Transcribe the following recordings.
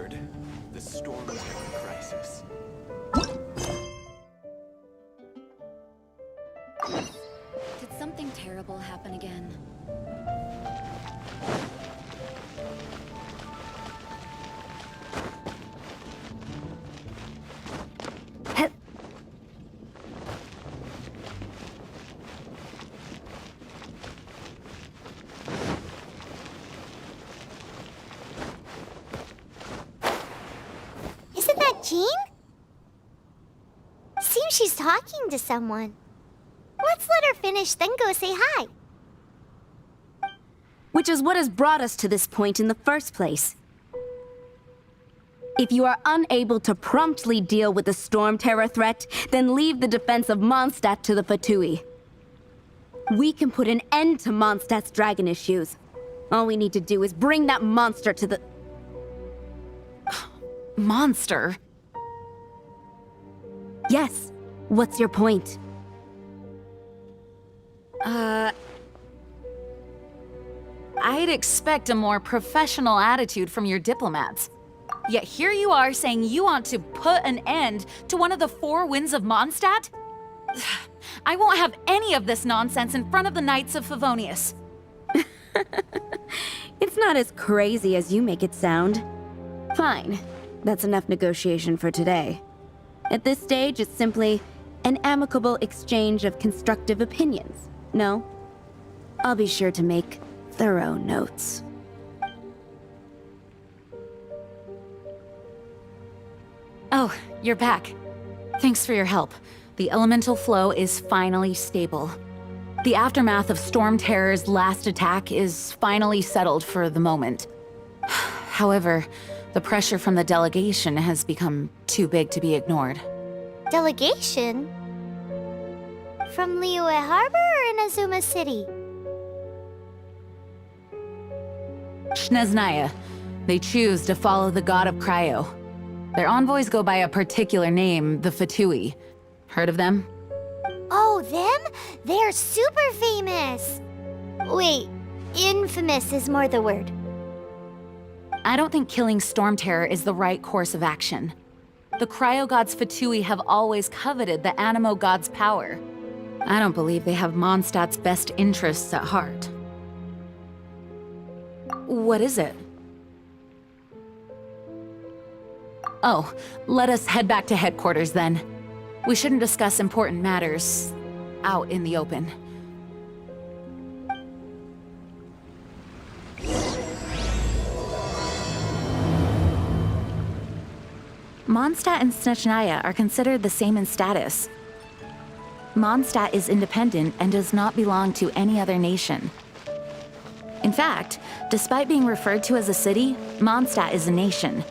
word. The Storm Terror crisis. Did something terrible happen again? Isn't that Jean? Seems she's talking to someone. Let's let her finish, then go say hi. Which is what has brought us to this point in the first place. If you are unable to promptly deal with the Storm Terror threat, then leave the defense of Mondstadt to the Fatui. We can put an end to Mondstadt's dragon issues. All we need to do is bring that monster to the... Monster? Yes. What's your point? I'd expect a more professional attitude from your diplomats. Yet here you are saying you want to put an end to one of the four winds of Mondstadt? I won't have any of this nonsense in front of the Knights of Favonius. It's not as crazy as you make it sound. Fine. That's enough negotiation for today. At this stage, it's simply an amicable exchange of constructive opinions. No? I'll be sure to make thorough notes. Oh, you're back. Thanks for your help. The elemental flow is finally stable. The aftermath of Storm Terror's last attack is finally settled for the moment. However, the pressure from the delegation has become too big to be ignored. Delegation? From Liyue Harbor or Inazuma City? Snezhnaya. They choose to follow the god of Cryo. Their envoys go by a particular name, the Fatui. Heard of them? Oh, them? They're super famous! Wait, infamous is more the word. I don't think killing Storm Terror is the right course of action. The Cryo God's Fatui have always coveted the Animo God's power. I don't believe they have Mondstadt's best interests at heart. What is it? Oh, let us head back to headquarters then. We shouldn't discuss important matters out in the open. Mondstadt and Snezhnaya are considered the same in status. Mondstadt is independent and does not belong to any other nation. In fact, despite being referred to as a city, Mondstadt is a nation.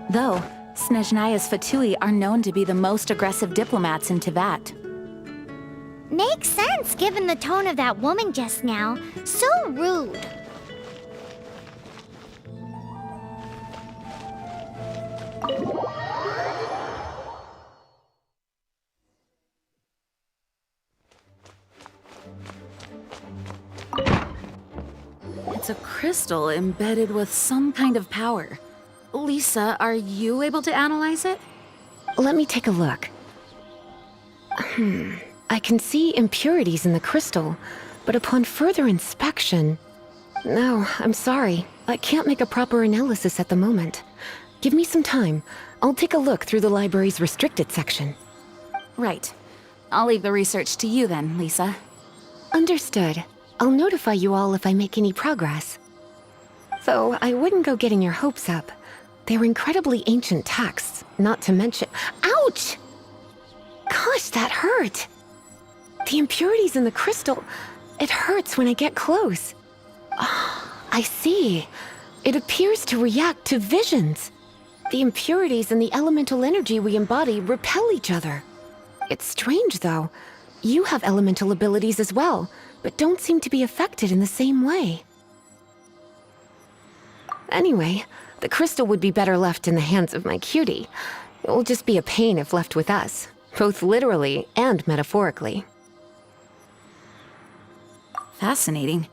Though, Snezhnaya's Fatui are known to be the most aggressive diplomats in Teyvat. Makes sense given the tone of that woman just now. So rude. It's a crystal embedded with some kind of power. Lisa, are you able to analyze it? Let me take a look. I can see impurities in the crystal, but upon further inspection... No, I'm sorry. I can't make a proper analysis at the moment. Give me some time. I'll take a look through the library's restricted section. Right. I'll leave the research to you then, Lisa. Understood. I'll notify you all if I make any progress. Though I wouldn't go getting your hopes up. They're incredibly ancient texts, not to mention... Ouch! Gosh, that hurt! The impurities in the crystal... It hurts when I get close. Oh, I see. It appears to react to visions. The impurities and the elemental energy we embody repel each other. It's strange, though. You have elemental abilities as well, but don't seem to be affected in the same way. Anyway, the crystal would be better left in the hands of my cutie. It will just be a pain if left with us, both literally and metaphorically. Fascinating.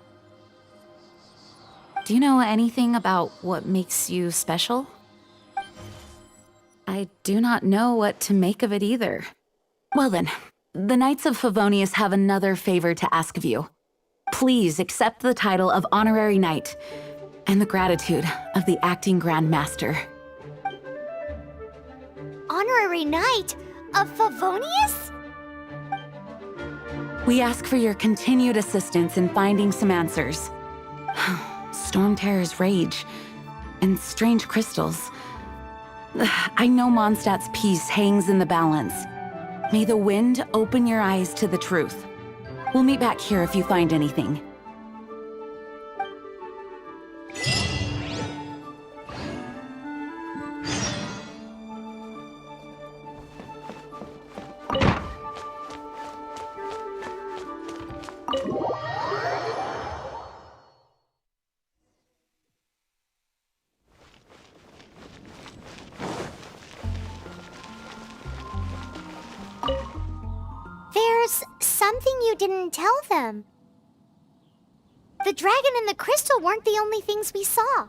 Do you know anything about what makes you special? I do not know what to make of it either. Well then, the Knights of Favonius have another favor to ask of you. Please accept the title of Honorary Knight and the gratitude of the Acting Grand Master. Honorary Knight of Favonius? We ask for your continued assistance in finding some answers. Storm Terror's rage and strange crystals. I know Mondstadt's peace hangs in the balance. May the wind open your eyes to the truth. We'll meet back here if you find anything. There's something you didn't tell them. The dragon and the crystal weren't the only things we saw.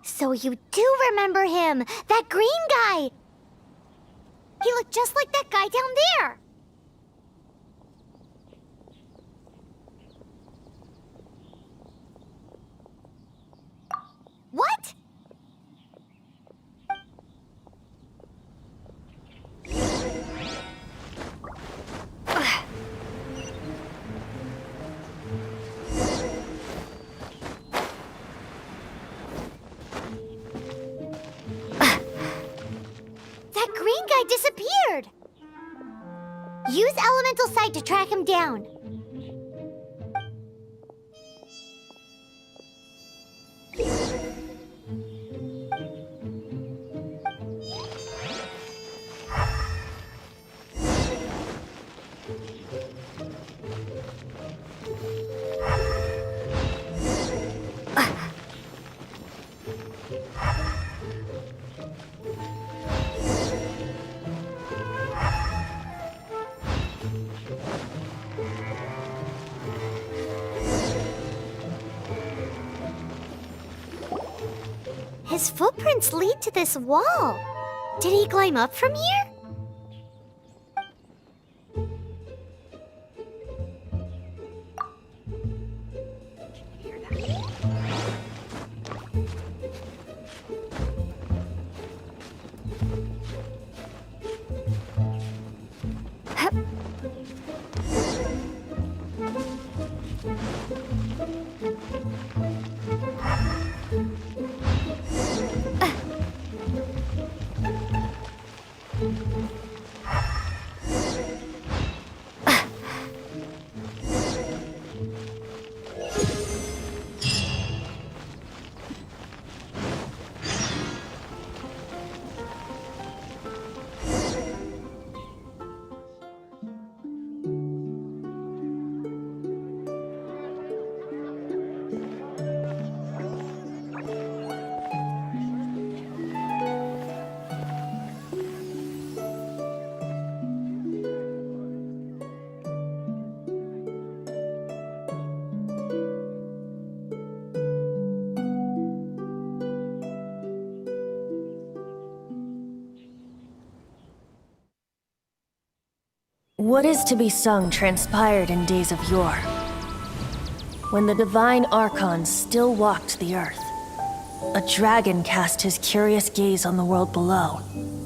So you do remember him, that green guy! He looked just like that guy down there! What? That green guy disappeared! Use Elemental Sight to track him down. His footprints lead to this wall. Did he climb up from here? What is to be sung transpired in days of yore, when the divine archons still walked the earth. A dragon cast his curious gaze on the world below,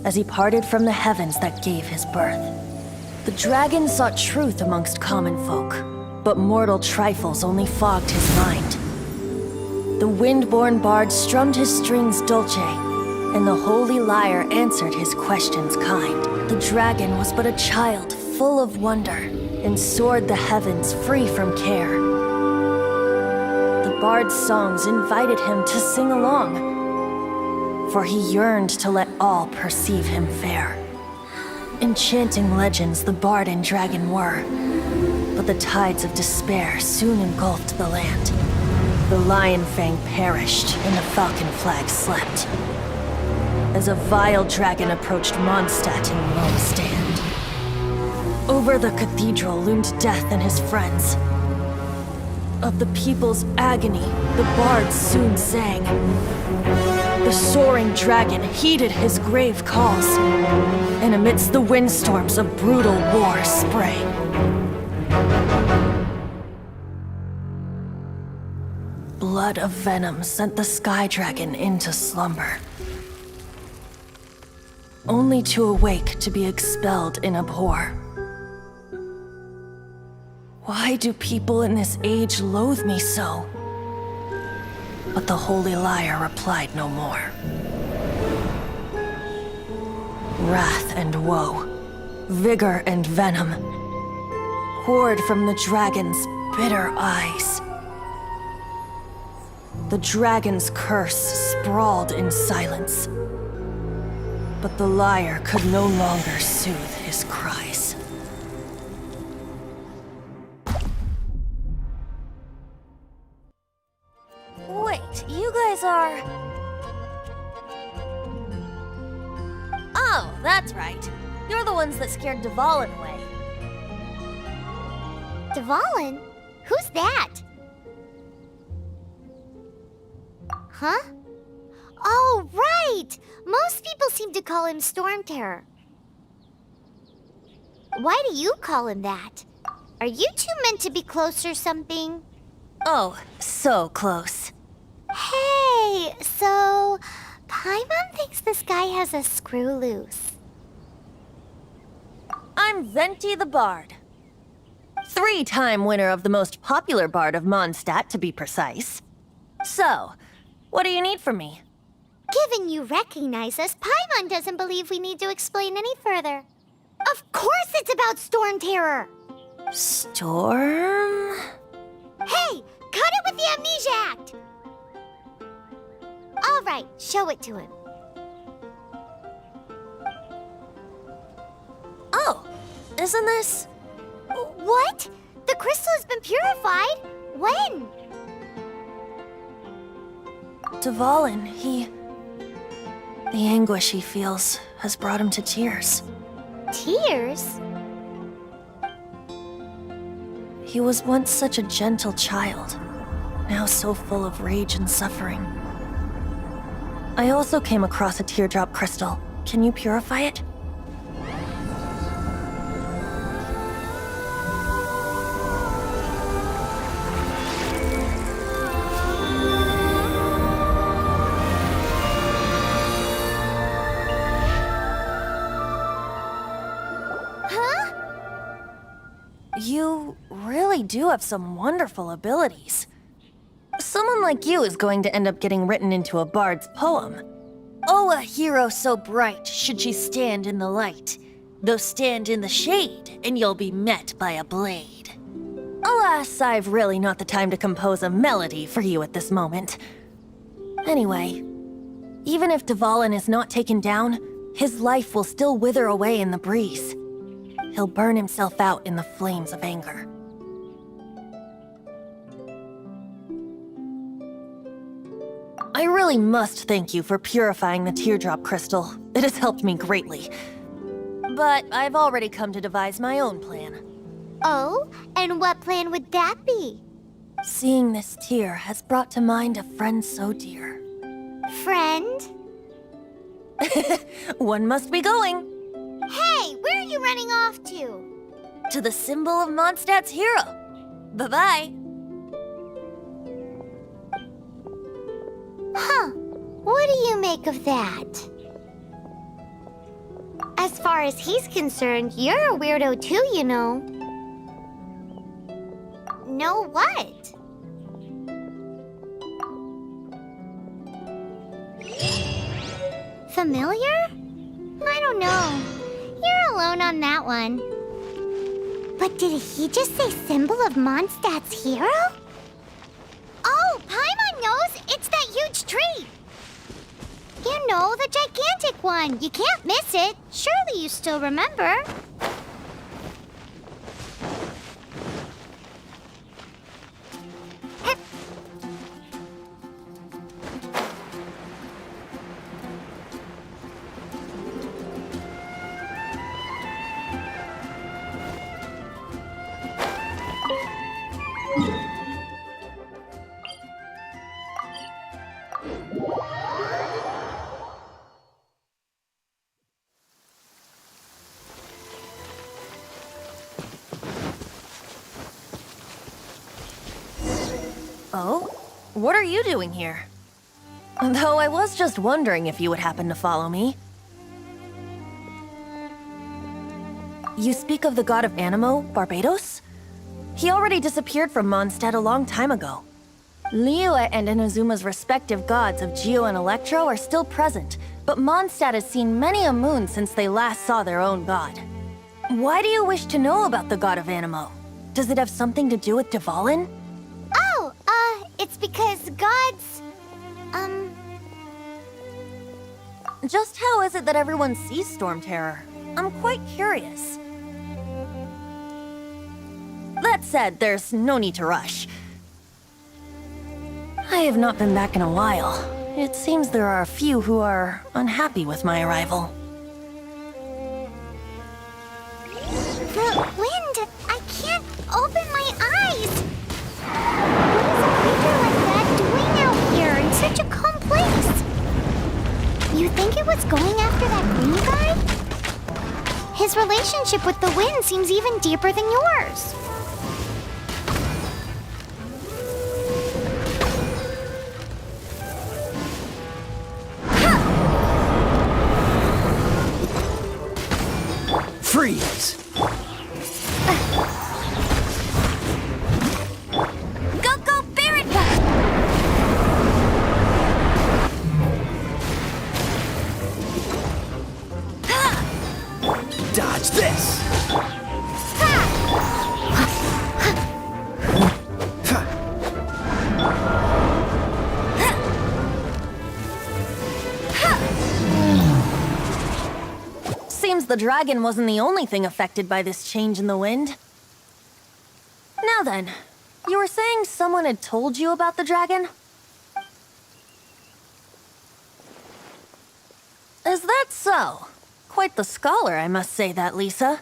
as he parted from the heavens that gave his birth. The dragon sought truth amongst common folk, but mortal trifles only fogged his mind. The wind-born bard strummed his strings dulce, and the holy lyre answered his questions kind. The dragon was but a child, full of wonder, and soared the heavens free from care. The bard's songs invited him to sing along, for he yearned to let all perceive him fair. Enchanting legends the bard and dragon were, but the tides of despair soon engulfed the land. The lion fang perished, and the falcon flag slept, as a vile dragon approached Mondstadt in lone stand. Over the cathedral loomed death and his friends. Of the people's agony, the bards soon sang. The soaring dragon heeded his grave calls, and amidst the windstorms of brutal war sprang. Blood of venom sent the sky dragon into slumber, only to awake to be expelled in abhor. Why do people in this age loathe me so? But the holy liar replied no more. Wrath and woe, vigor and venom, poured from the dragon's bitter eyes. The dragon's curse sprawled in silence, but the liar could no longer soothe his cries. Wait, you guys are... Oh, that's right. You're the ones that scared Dvalin away. Dvalin? Who's that? Huh? Oh, right! Most people seem to call him Storm Terror. Why do you call him that? Are you two meant to be close or something? Oh, so close. Hey, so... Paimon thinks this guy has a screw loose. I'm Venti the Bard. 3-time winner of the most popular bard of Mondstadt, to be precise. So, what do you need from me? Given you recognize us, Paimon doesn't believe we need to explain any further. Of course it's about Storm Terror! Storm? Hey, cut it with the Amnesia Act! All right, show it to him. Oh, isn't this... What? The crystal has been purified? When? Dvalin, the anguish he feels has brought him to tears. Tears? He was once such a gentle child, now so full of rage and suffering. I also came across a teardrop crystal. Can you purify it? You really do have some wonderful abilities. Someone like you is going to end up getting written into a bard's poem. Oh, a hero so bright should she stand in the light, though stand in the shade, and you'll be met by a blade. Alas, I've really not the time to compose a melody for you at this moment. Anyway, even if Dvalin is not taken down, his life will still wither away in the breeze. He'll burn himself out in the flames of anger. I really must thank you for purifying the teardrop crystal. It has helped me greatly. But I've already come to devise my own plan. Oh, and what plan would that be? Seeing this tear has brought to mind a friend so dear. Friend? One must be going. Hey, where are you running off to? To the symbol of Mondstadt's hero. Bye-bye. Huh. What do you make of that? As far as he's concerned, you're a weirdo too, you know. Know what? Familiar? I don't know. You're alone on that one. But did he just say symbol of Mondstadt's hero? Oh, Paimon knows! It's that huge tree! You know, the gigantic one. You can't miss it. Surely you still remember. Oh? What are you doing here? Though I was just wondering if you would happen to follow me. You speak of the god of Animo, Barbados? He already disappeared from Mondstadt a long time ago. Liyue and Inazuma's respective gods of Geo and Electro are still present, but Mondstadt has seen many a moon since they last saw their own god. Why do you wish to know about the god of Animo? Does it have something to do with Dvalin? Oh, it's because gods... Just how is it that everyone sees Storm Terror? I'm quite curious. That said, there's no need to rush. I have not been back in a while. It seems there are a few who are unhappy with my arrival. The wind! I can't open my eyes! What is a creature like that doing out here in such a calm place? You think it was going after that green guy? His relationship with the wind seems even deeper than yours. Freeze! Go, Baraka! Dodge this! Seems the dragon wasn't the only thing affected by this change in the wind. Now then, you were saying someone had told you about the dragon? Is that so? Quite the scholar, I must say that, Lisa.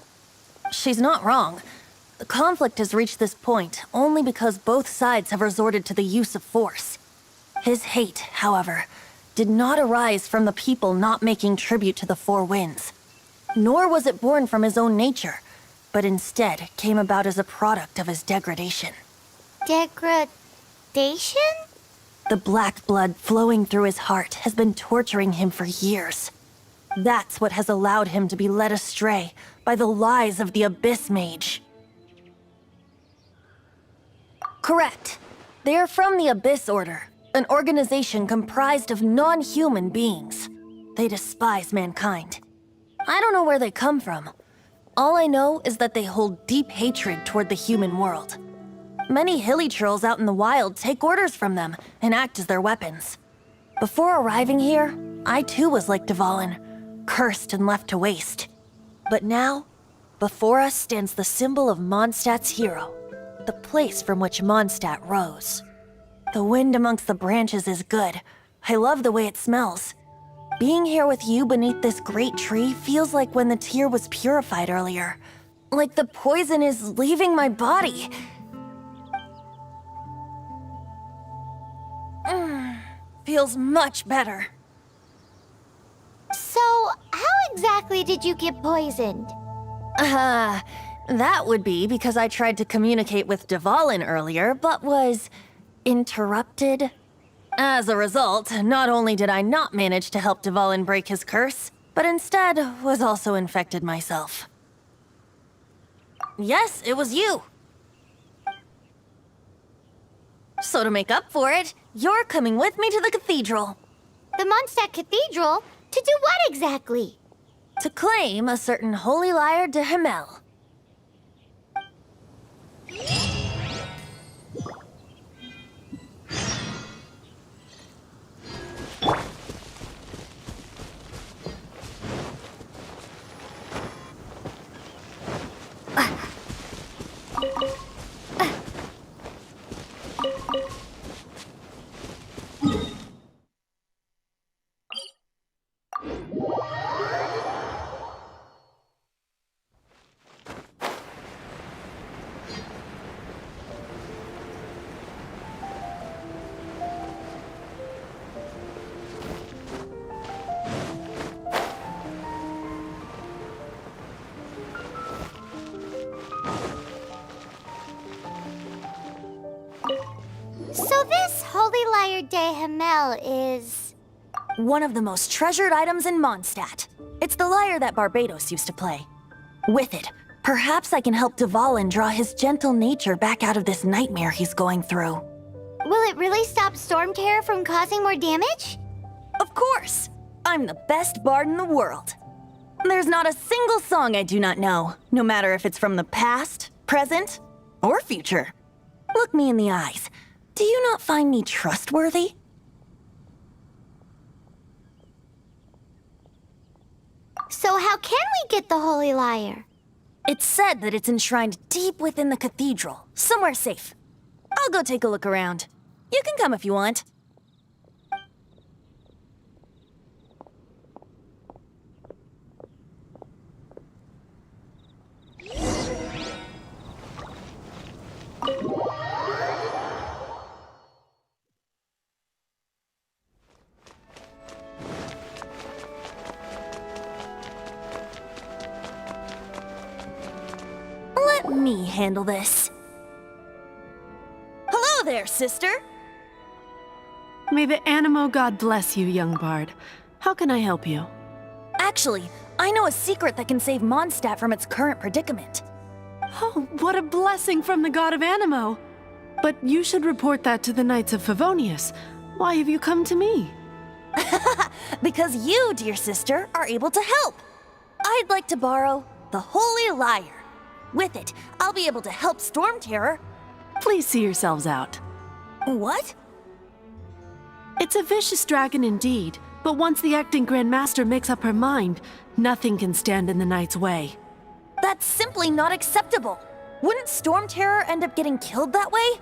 She's not wrong. The conflict has reached this point only because both sides have resorted to the use of force. His hate, however, did not arise from the people not making tribute to the Four Winds. Nor was it born from his own nature, but instead came about as a product of his degradation. Degradation? The black blood flowing through his heart has been torturing him for years. That's what has allowed him to be led astray by the lies of the Abyss Mage. Correct. They are from the Abyss Order, an organization comprised of non-human beings. They despise mankind. I don't know where they come from. All I know is that they hold deep hatred toward the human world. Many hilly trolls out in the wild take orders from them and act as their weapons. Before arriving here, I too was like Dvalin, cursed and left to waste. But now, before us stands the symbol of Mondstadt's hero, the place from which Mondstadt rose. The wind amongst the branches is good. I love the way it smells. Being here with you beneath this great tree feels like when the tear was purified earlier. Like the poison is leaving my body. Feels much better. So, how exactly did you get poisoned? That would be because I tried to communicate with Dvalin earlier, but was interrupted. As a result, not only did I not manage to help Dvalin break his curse, but instead was also infected myself. Yes, it was you. So to make up for it, you're coming with me to the cathedral. The Mondstadt Cathedral? To do what exactly? To claim a certain holy lyre de Himmel. Lyre de Himmel is... One of the most treasured items in Mondstadt. It's the lyre that Barbados used to play. With it, perhaps I can help Dvalin draw his gentle nature back out of this nightmare he's going through. Will it really stop Storm Terror from causing more damage? Of course! I'm the best bard in the world. There's not a single song I do not know, no matter if it's from the past, present, or future. Look me in the eyes. Do you not find me trustworthy? So how can we get the Holy Lyre? It's said that it's enshrined deep within the cathedral, somewhere safe. I'll go take a look around. You can come if you want. Let me handle this. Hello there, sister! May the Animo God bless you, young bard. How can I help you? Actually, I know a secret that can save Mondstadt from its current predicament. Oh, what a blessing from the god of Animo! But you should report that to the Knights of Favonius. Why have you come to me? Because you, dear sister, are able to help. I'd like to borrow the Holy Lyre. With it, I'll be able to help Storm Terror. Please see yourselves out. What? It's a vicious dragon indeed, but once the acting Grand Master makes up her mind, nothing can stand in the Knight's way. That's simply not acceptable. Wouldn't Storm Terror end up getting killed that way?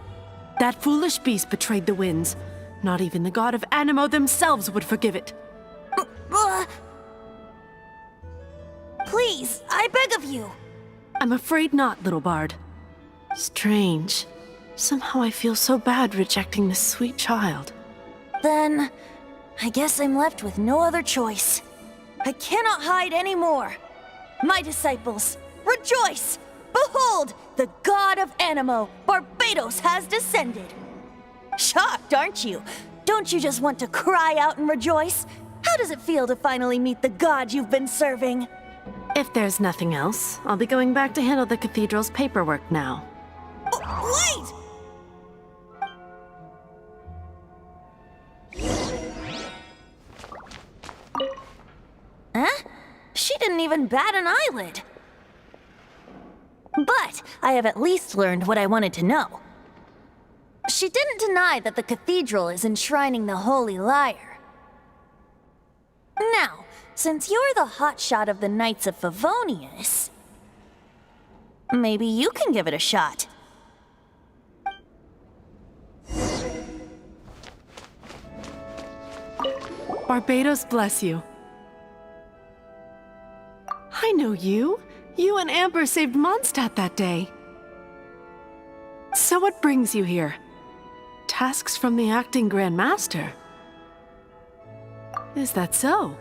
That foolish beast betrayed the winds. Not even the god of Animo themselves would forgive it. Please, I beg of you. I'm afraid not, little bard. Strange. Somehow I feel so bad rejecting this sweet child. Then, I guess I'm left with no other choice. I cannot hide anymore. My disciples, rejoice! Behold, the god of Animo, Barbados, has descended. Shocked, aren't you? Don't you just want to cry out and rejoice? How does it feel to finally meet the god you've been serving? If there's nothing else, I'll be going back to handle the cathedral's paperwork now. Wait! Huh? She didn't even bat an eyelid. But I have at least learned what I wanted to know. She didn't deny that the cathedral is enshrining the Holy Lyre. Now, since you're the hotshot of the Knights of Favonius, maybe you can give it a shot. Barbados bless you. I know you. You and Amber saved Mondstadt that day. So what brings you here? Tasks from the acting Grand Master? Is that so?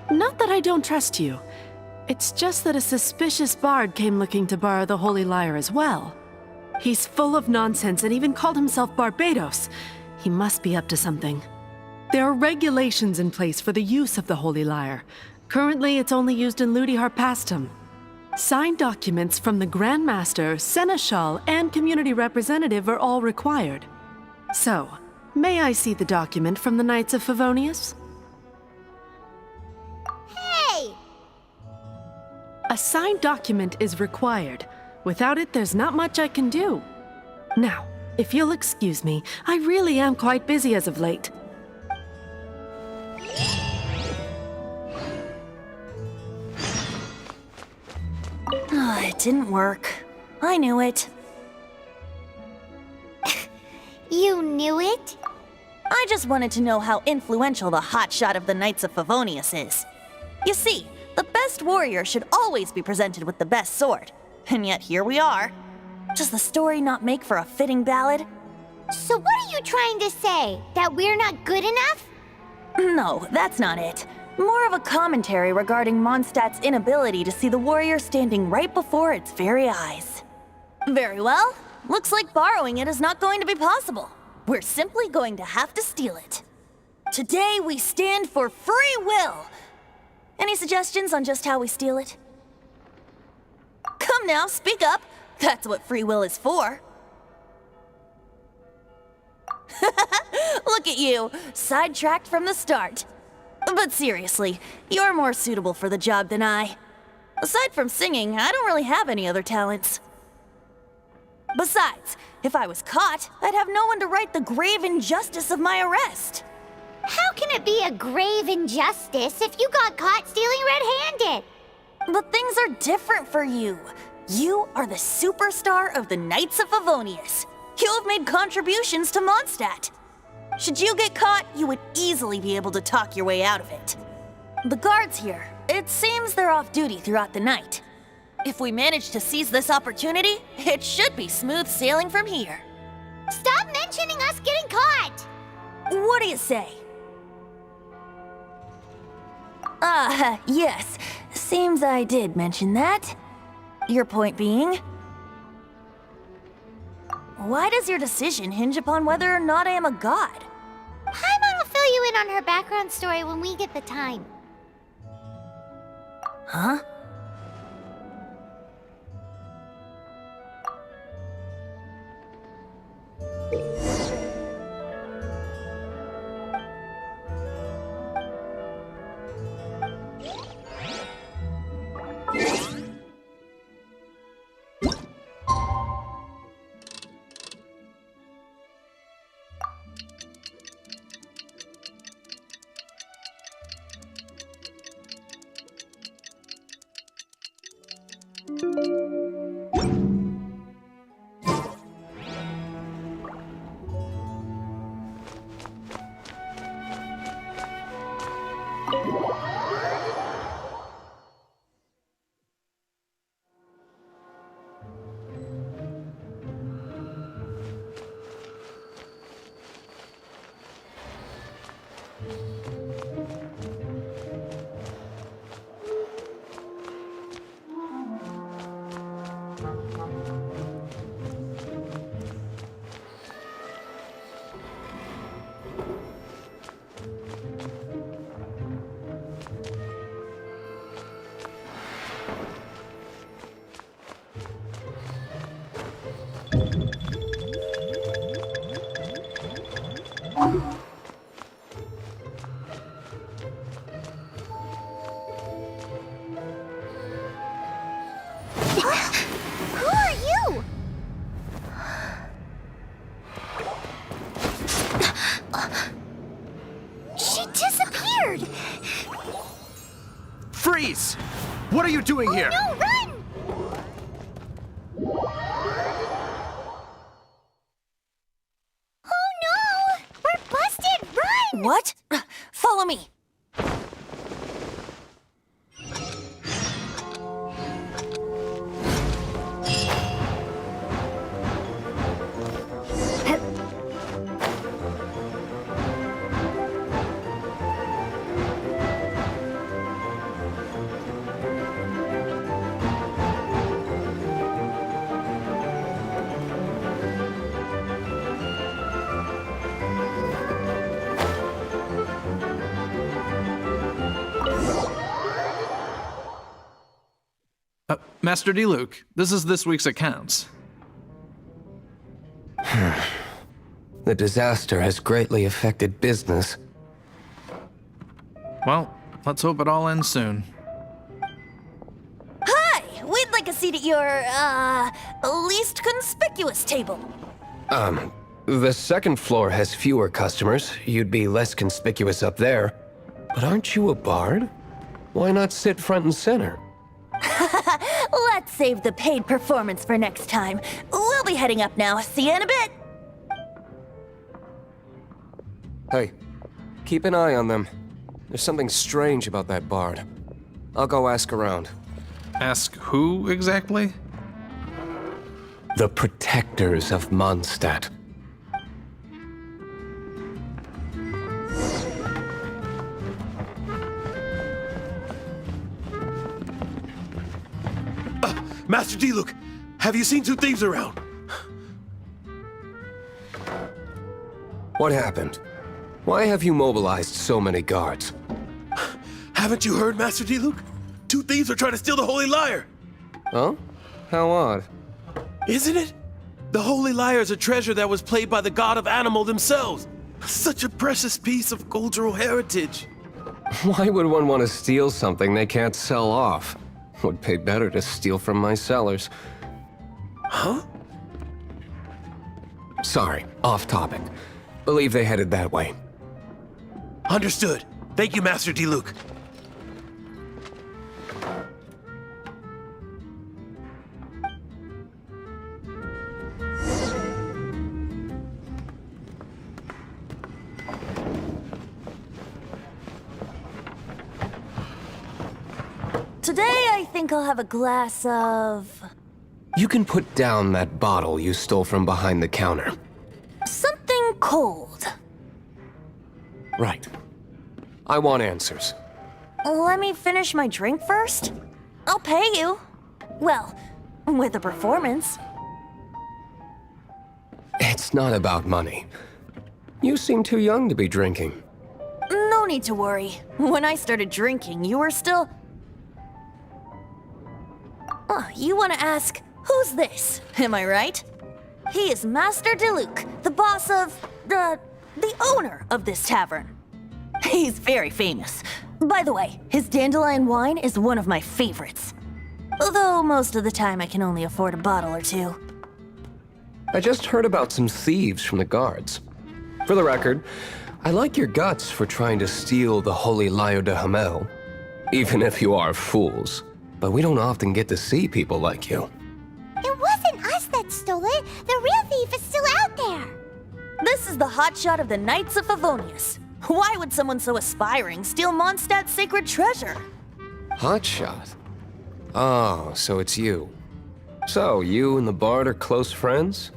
Not that I don't trust you. It's just that a suspicious bard came looking to borrow the Holy Lyre as well. He's full of nonsense and even called himself Barbados. He must be up to something. There are regulations in place for the use of the Holy Lyre. Currently, it's only used in Ludi Harpastum. Signed documents from the Grand Master, Seneschal, and Community Representative are all required. So, may I see the document from the Knights of Favonius? Hey! A signed document is required. Without it, there's not much I can do. Now, if you'll excuse me, I really am quite busy as of late. It didn't work. I knew it. You knew it? I just wanted to know how influential the hotshot of the Knights of Favonius is. You see, the best warrior should always be presented with the best sword. And yet here we are. Does the story not make for a fitting ballad? So what are you trying to say? That we're not good enough? No, that's not it. More of a commentary regarding Mondstadt's inability to see the warrior standing right before its very eyes. Very well. Looks like borrowing it is not going to be possible. we're simply going to have to steal it. Today we stand for free will. Any suggestions on just how we steal it? Come now, speak up. That's what free will is for. Look at you, sidetracked from the start. But seriously, you're more suitable for the job than I. Aside from singing, I don't really have any other talents. Besides, if I was caught, I'd have no one to right the grave injustice of my arrest. How can it be a grave injustice if you got caught stealing red-handed? But things are different for you. You are the superstar of the Knights of Favonius. You have made contributions to Mondstadt. Should you get caught, you would easily be able to talk your way out of it. The guards here, it seems they're off duty throughout the night. If we manage to seize this opportunity, it should be smooth sailing from here. Stop mentioning us getting caught! What do you say? Yes. Seems I did mention that. Your point being? Why does your decision hinge upon whether or not I am a god? Paimon will fill you in on her background story when we get the time. Huh? Who are you? She disappeared! Freeze! What are you doing here? No, run! Oh no! We're busted! Run! What? Follow me. Master D. Luke, this is this week's accounts. The disaster has greatly affected business. Well, let's hope it all ends soon. Hi! We'd like a seat at your, least conspicuous table. The second floor has fewer customers. You'd be less conspicuous up there. But aren't you a bard? Why not sit front and center? Let's save the paid performance for next time. We'll be heading up now. See you in a bit. Hey, keep an eye on them. There's something strange about that bard. I'll go ask around. Ask who exactly? The protectors of Mondstadt. Master D. Luke, have you seen two thieves around? What happened? Why have you mobilized so many guards? Haven't you heard, Master Diluc? 2 thieves are trying to steal the Holy Lyre! Oh? How odd. Isn't it? The Holy Lyre is a treasure that was played by the god of animal themselves. Such a precious piece of cultural heritage. Why would one want to steal something they can't sell off? Would pay better to steal from my sellers. Huh? Sorry, off topic. Believe they headed that way. Understood. Thank you, Master Diluc. Today, I think I'll have a glass of... You can put down that bottle you stole from behind the counter. something cold. Right. I want answers. Let me finish my drink first. I'll pay you. Well, with a performance. It's not about money. You seem too young to be drinking. No need to worry. When I started drinking, you were still... Oh, you want to ask, who's this? Am I right? He is Master Diluc, the boss of... the owner of this tavern. He's very famous. By the way, his dandelion wine is one of my favorites. Although most of the time I can only afford a bottle or two. I just heard about some thieves from the guards. For the record, I like your guts for trying to steal the Holy Lyre de Hamel. Even if you are fools. But we don't often get to see people like you. It wasn't us that stole it. The real thief is still out there. This is the hotshot of the Knights of Favonius. Why would someone so aspiring steal Mondstadt's sacred treasure? Hotshot? Oh, so it's you. So, you and the Bard are close friends?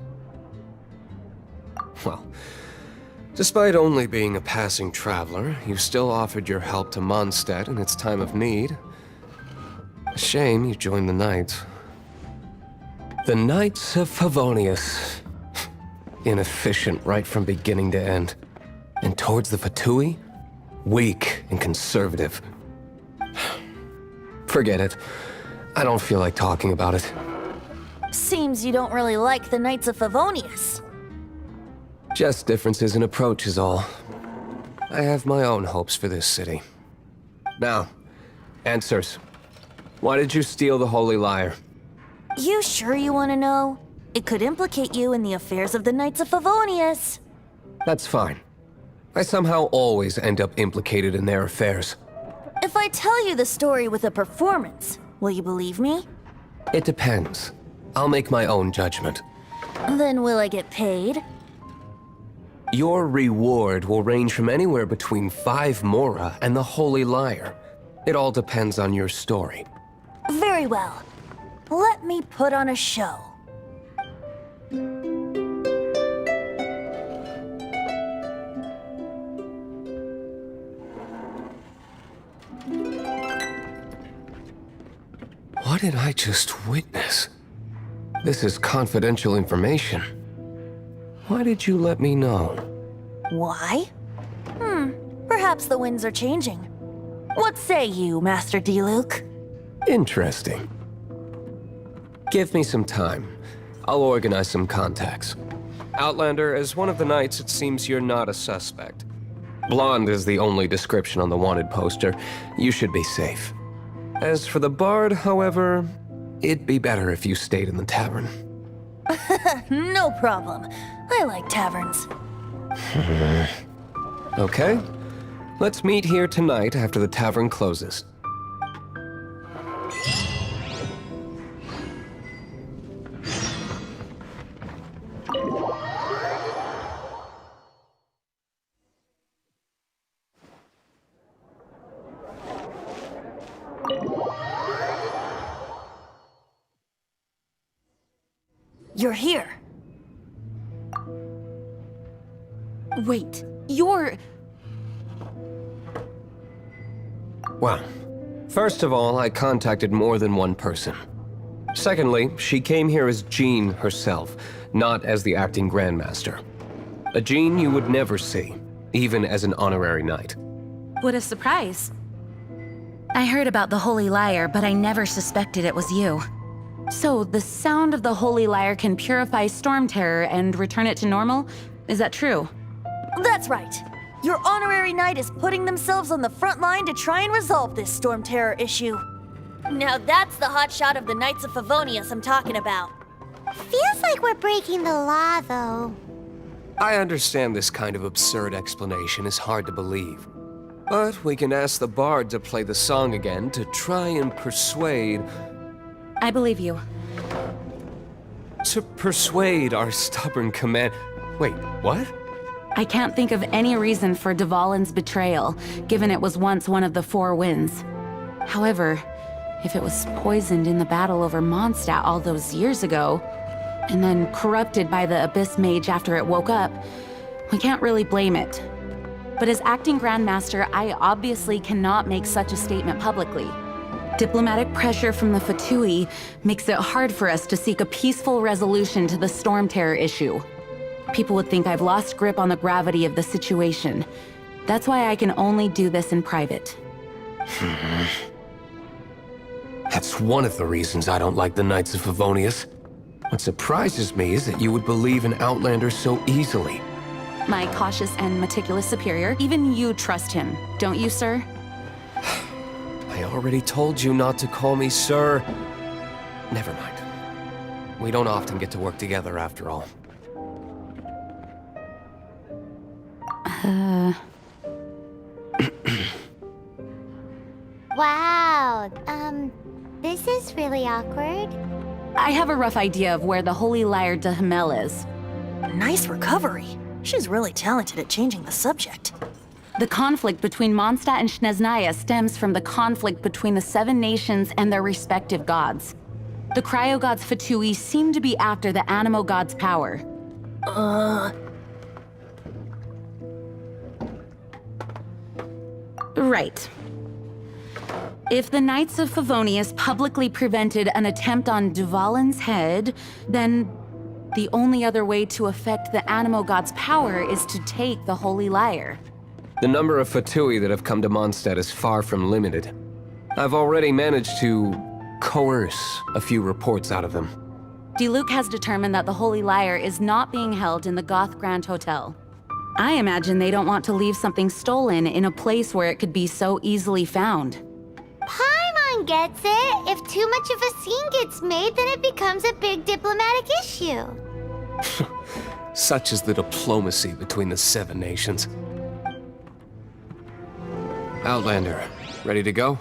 Well, despite only being a passing traveler, you still offered your help to Mondstadt in its time of need. A shame you joined the Knights. The Knights of Favonius. Inefficient right from beginning to end. And towards the Fatui, weak and conservative. Forget it. I don't feel like talking about it. Seems you don't really like the Knights of Favonius. Just differences in approach is all. I have my own hopes for this city. Now, answers. Why did you steal the Holy Lyre? You sure you want to know? It could implicate you in the affairs of the Knights of Favonius. That's fine. I somehow always end up implicated in their affairs. If I tell you the story with a performance, will you believe me? It depends. I'll make my own judgment. Then will I get paid? Your reward will range from anywhere between 5 mora and the Holy Lyre. It all depends on your story. Very well. Let me put on a show. What did I just witness? This is confidential information. Why did you let me know? Why? Perhaps the winds are changing. What say you, Master Diluc? Interesting. Give me some time. I'll organize some contacts. Outlander, as one of the knights, it seems you're not a suspect. Blonde is the only description on the wanted poster. You should be safe. As for the Bard, however, it'd be better if you stayed in the tavern. No problem. I like taverns. Okay. Let's meet here tonight after the tavern closes. You're here. Wait, you're... Well, first of all, I contacted more than one person. Secondly, she came here as Jean herself, not as the acting Grandmaster. A gene you would never see, even as an honorary knight. What a surprise. I heard about the Holy Lyre, but I never suspected it was you. So, the sound of the Holy Lyre can purify Storm Terror and return it to normal? Is that true? That's right. Your honorary knight is putting themselves on the front line to try and resolve this Storm Terror issue. Now that's the hotshot of the Knights of Favonius I'm talking about. Feels like we're breaking the law, though. I understand this kind of absurd explanation is hard to believe. But we can ask the bard to play the song again to try and persuade... I believe you. To persuade our stubborn command... Wait, what? I can't think of any reason for Dvalin's betrayal, given it was once one of the Four Winds. However, if it was poisoned in the battle over Mondstadt all those years ago, and then corrupted by the Abyss Mage after it woke up, we can't really blame it. But as acting Grandmaster, I obviously cannot make such a statement publicly. Diplomatic pressure from the Fatui makes it hard for us to seek a peaceful resolution to the Storm Terror issue. People would think I've lost grip on the gravity of the situation. That's why I can only do this in private. That's one of the reasons I don't like the Knights of Favonius. What surprises me is that you would believe an Outlander so easily. My cautious and meticulous superior, even you trust him, don't you, sir? I already told you not to call me sir. Never mind. We don't often get to work together after all. Wow, this is really awkward. I have a rough idea of where the Holy Lyre de Himmel is. Nice recovery. She's really talented at changing the subject. The conflict between Mondstadt and Snezhnaya stems from the conflict between the Seven Nations and their respective gods. The cryo-gods Fatui seem to be after the Animo god's power. Right. If the Knights of Favonius publicly prevented an attempt on Dvalin's head, then the only other way to affect the Animo god's power is to take the Holy Lyre. The number of Fatui that have come to Mondstadt is far from limited. I've already managed to coerce a few reports out of them. Diluc has determined that the Holy Lyre is not being held in the Goth Grand Hotel. I imagine they don't want to leave something stolen in a place where it could be so easily found. Paimon gets it. If too much of a scene gets made, then it becomes a big diplomatic issue. Such is the diplomacy between the Seven Nations. Outlander, ready to go?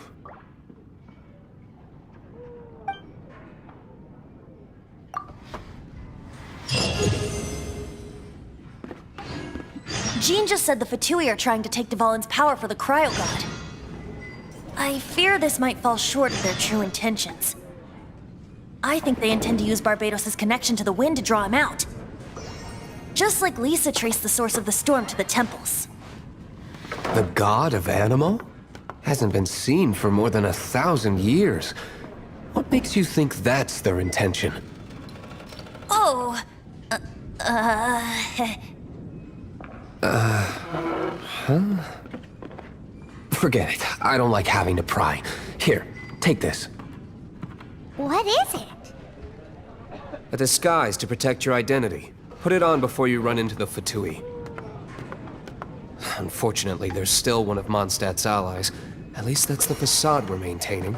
Jean just said the Fatui are trying to take Dvalin's power for the Cryo God. I fear this might fall short of their true intentions. I think they intend to use Barbados' connection to the wind to draw him out. Just like Lisa traced the source of the storm to the temples. The god of Animo? Hasn't been seen for more than 1,000 years. What makes you think that's their intention? Oh, Forget it. I don't like having to pry. Here, take this. What is it? A disguise to protect your identity. Put it on before you run into the Fatui. Unfortunately, there's still one of Mondstadt's allies. At least that's the facade we're maintaining.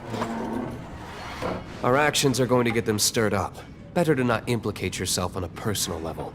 Our actions are going to get them stirred up. Better to not implicate yourself on a personal level.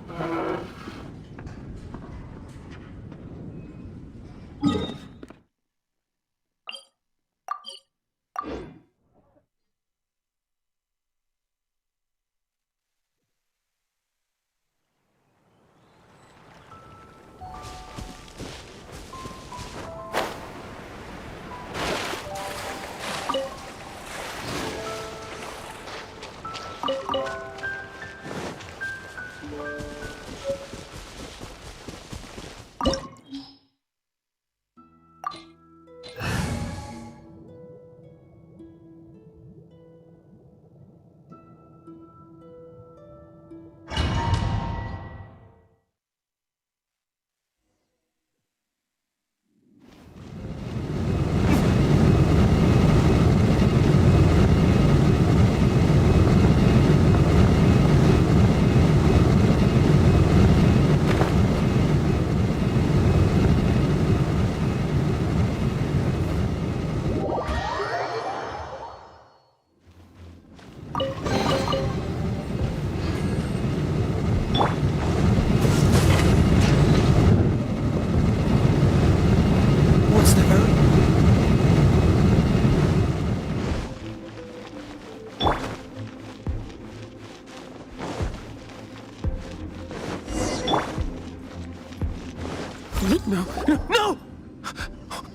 No!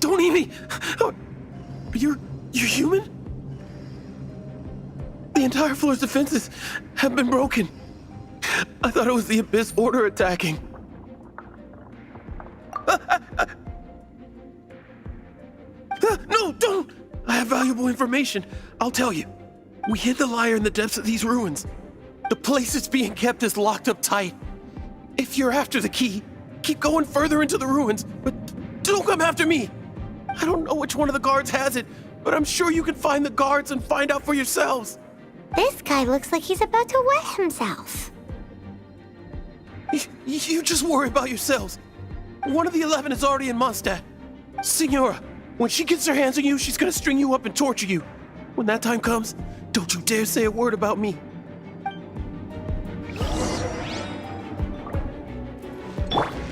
Don't eat me! You're human? The entire floor's defenses have been broken. I thought it was the Abyss Order attacking. No, don't! I have valuable information. I'll tell you. We hid the lyre in the depths of these ruins. The place it's being kept is locked up tight. If you're after the key, keep going further into the ruins, but don't come after me. I don't know which one of the guards has it, but I'm sure you can find the guards and find out for yourselves. This guy looks like he's about to wet himself. You just worry about yourselves. One of the 11 is already in Mondstadt. Signora, when she gets her hands on you, she's gonna string you up and torture you. When that time comes, don't you dare say a word about me.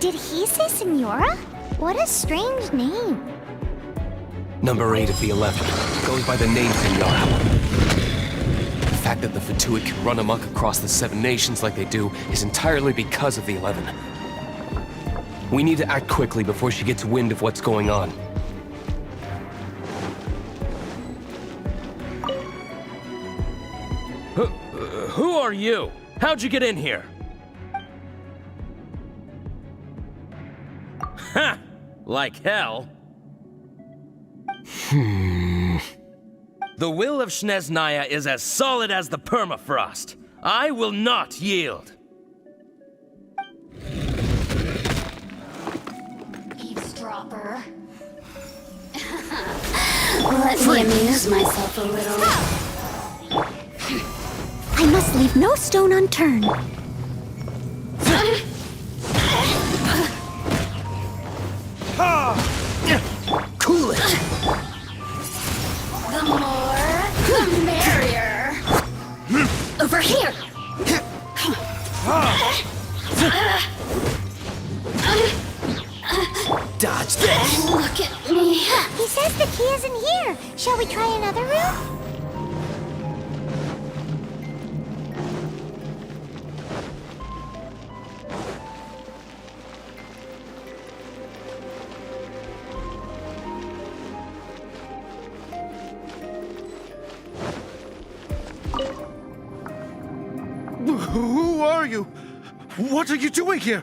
Did he say Signora? What a strange name. Number 8 of the 11 goes by the name Signora. The fact that the Fatuit can run amok across the 7 nations like they do is entirely because of the 11. We need to act quickly before she gets wind of what's going on. Who are you? How'd you get in here? Ha! Like hell. The will of Snezhnaya is as solid as the permafrost. I will not yield. Eavesdropper. Let me amuse myself a little. I must leave no stone unturned. Cool it! The more, the merrier. Over here. Dodge that! Look at me. He says the key isn't here. Shall we try another room? Who are you? What are you doing here?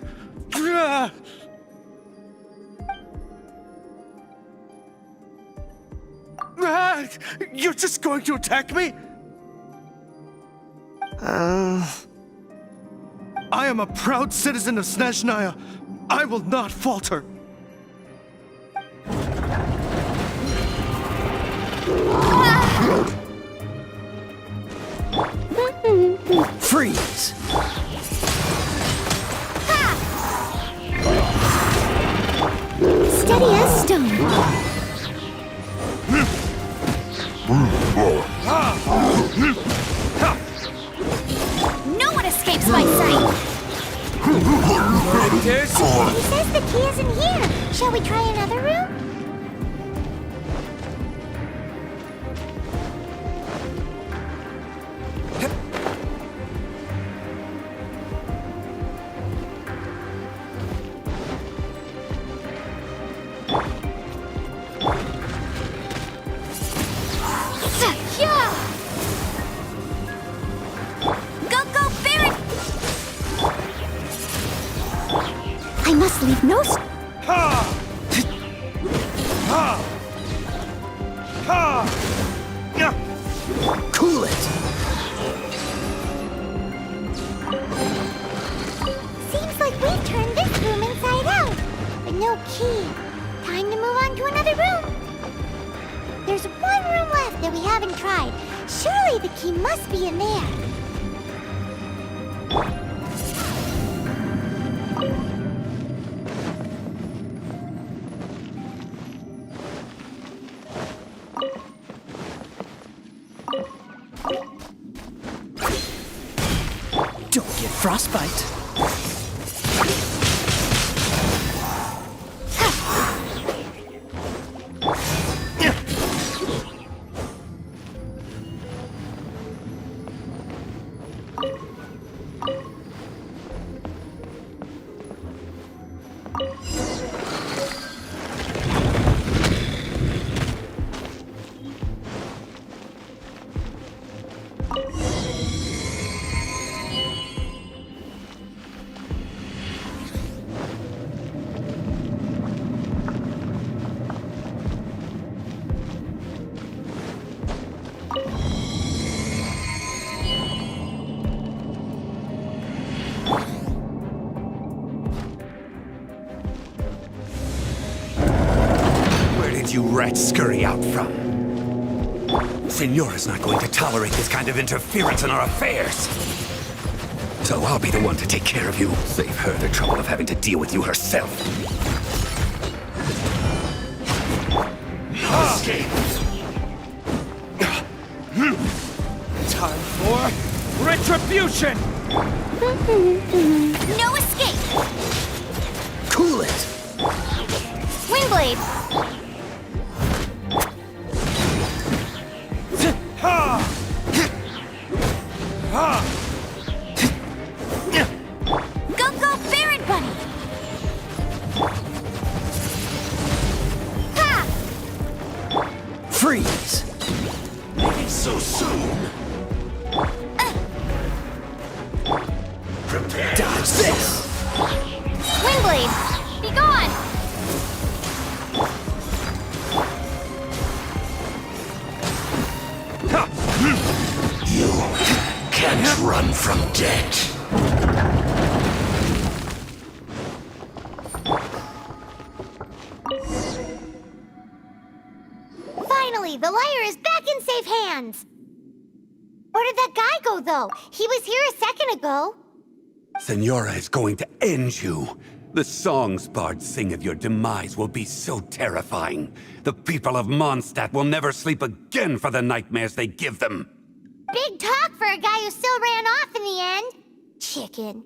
You're just going to attack me? I am a proud citizen of Snezhnaya. I will not falter. Freeze! Steady as stone. No one escapes my sight. He says the key isn't here. Shall we try another room? I must leave no Cool it! Seems like we've turned this room inside out, but no key. Time to move on to another room. There's one room left that we haven't tried. Surely the key must be in there. Don't get frostbite. you rats scurry out from. Senora's not going to tolerate this kind of interference in our affairs. So I'll be the one to take care of you. Save her the trouble of having to deal with you herself. No escape! Time for retribution! No escape! Cool it! Wingblade! Go, go, Baron Bunny! Ha! Freeze! Maybe so soon. Prepare. Dodge this! Wingblade! Be gone! You can't run from death. Finally, the lyre is back in safe hands! Where did that guy go, though? He was here a second ago. Senora is going to end you. The songs bards sing of your demise will be so terrifying. The people of Mondstadt will never sleep again for the nightmares they give them. Big talk for a guy who still ran off in the end. Chicken.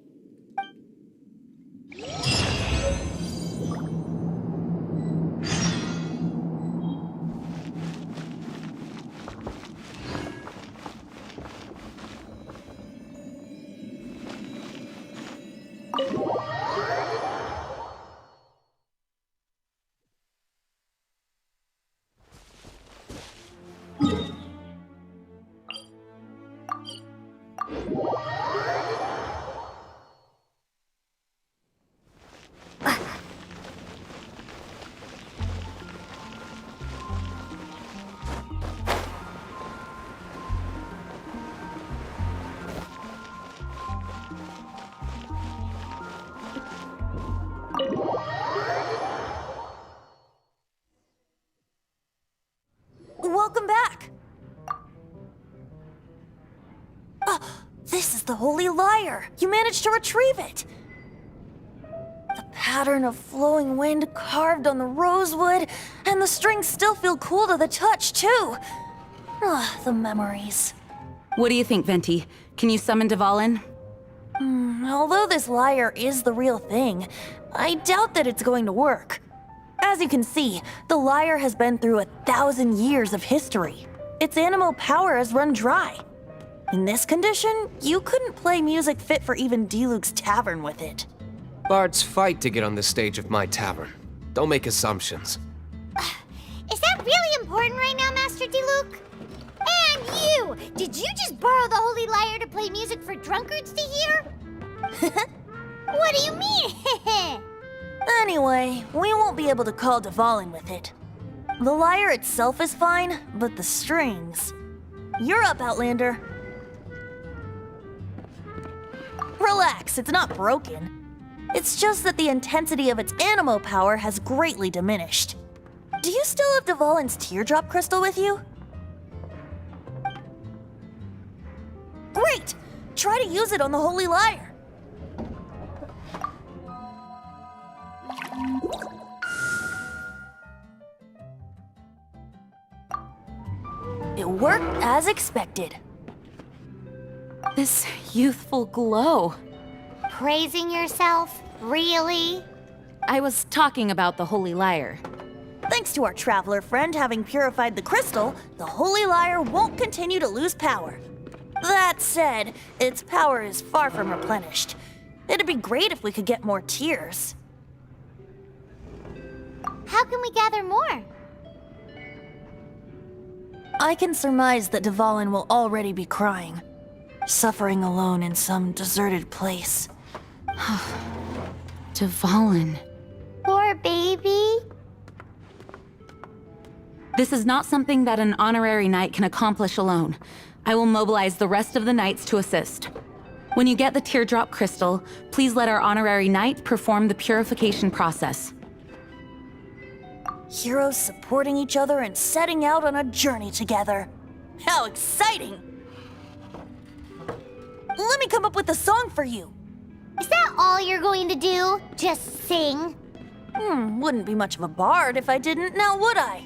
Welcome back! This is the Holy Lyre! You managed to retrieve it! The pattern of flowing wind carved on the rosewood, and the strings still feel cool to the touch, too! The memories. What do you think, Venti? Can you summon Dvalin? Although this lyre is the real thing, I doubt that it's going to work. As you can see, the lyre has been through 1,000 years of history. Its animal power has run dry. In this condition, you couldn't play music fit for even Diluc's tavern with it. Bards fight to get on the stage of my tavern. Don't make assumptions. Is that really important right now, Master Diluc? And you! Did you just borrow the Holy Lyre to play music for drunkards to hear? What do you mean? Anyway, we won't be able to call Dvalin with it. The lyre itself is fine, but the strings... You're up, Outlander. Relax, it's not broken. It's just that the intensity of its animo power has greatly diminished. Do you still have Dvalin's teardrop crystal with you? Great! Try to use it on the Holy Lyre. It worked as expected. This youthful glow. Praising yourself? Really? I was talking about the Holy Lyre. Thanks to our traveler friend having purified the crystal, the Holy Lyre won't continue to lose power. That said, its power is far from replenished. It'd be great if we could get more tears. How can we gather more? I can surmise that Dvalin will already be crying, suffering alone in some deserted place. Dvalin. Poor baby. This is not something that an honorary knight can accomplish alone. I will mobilize the rest of the knights to assist. When you get the teardrop crystal, please let our honorary knight perform the purification process. Heroes supporting each other and setting out on a journey together. How exciting! Let me come up with a song for you. Is that all you're going to do? Just sing? Wouldn't be much of a bard if I didn't, now would I?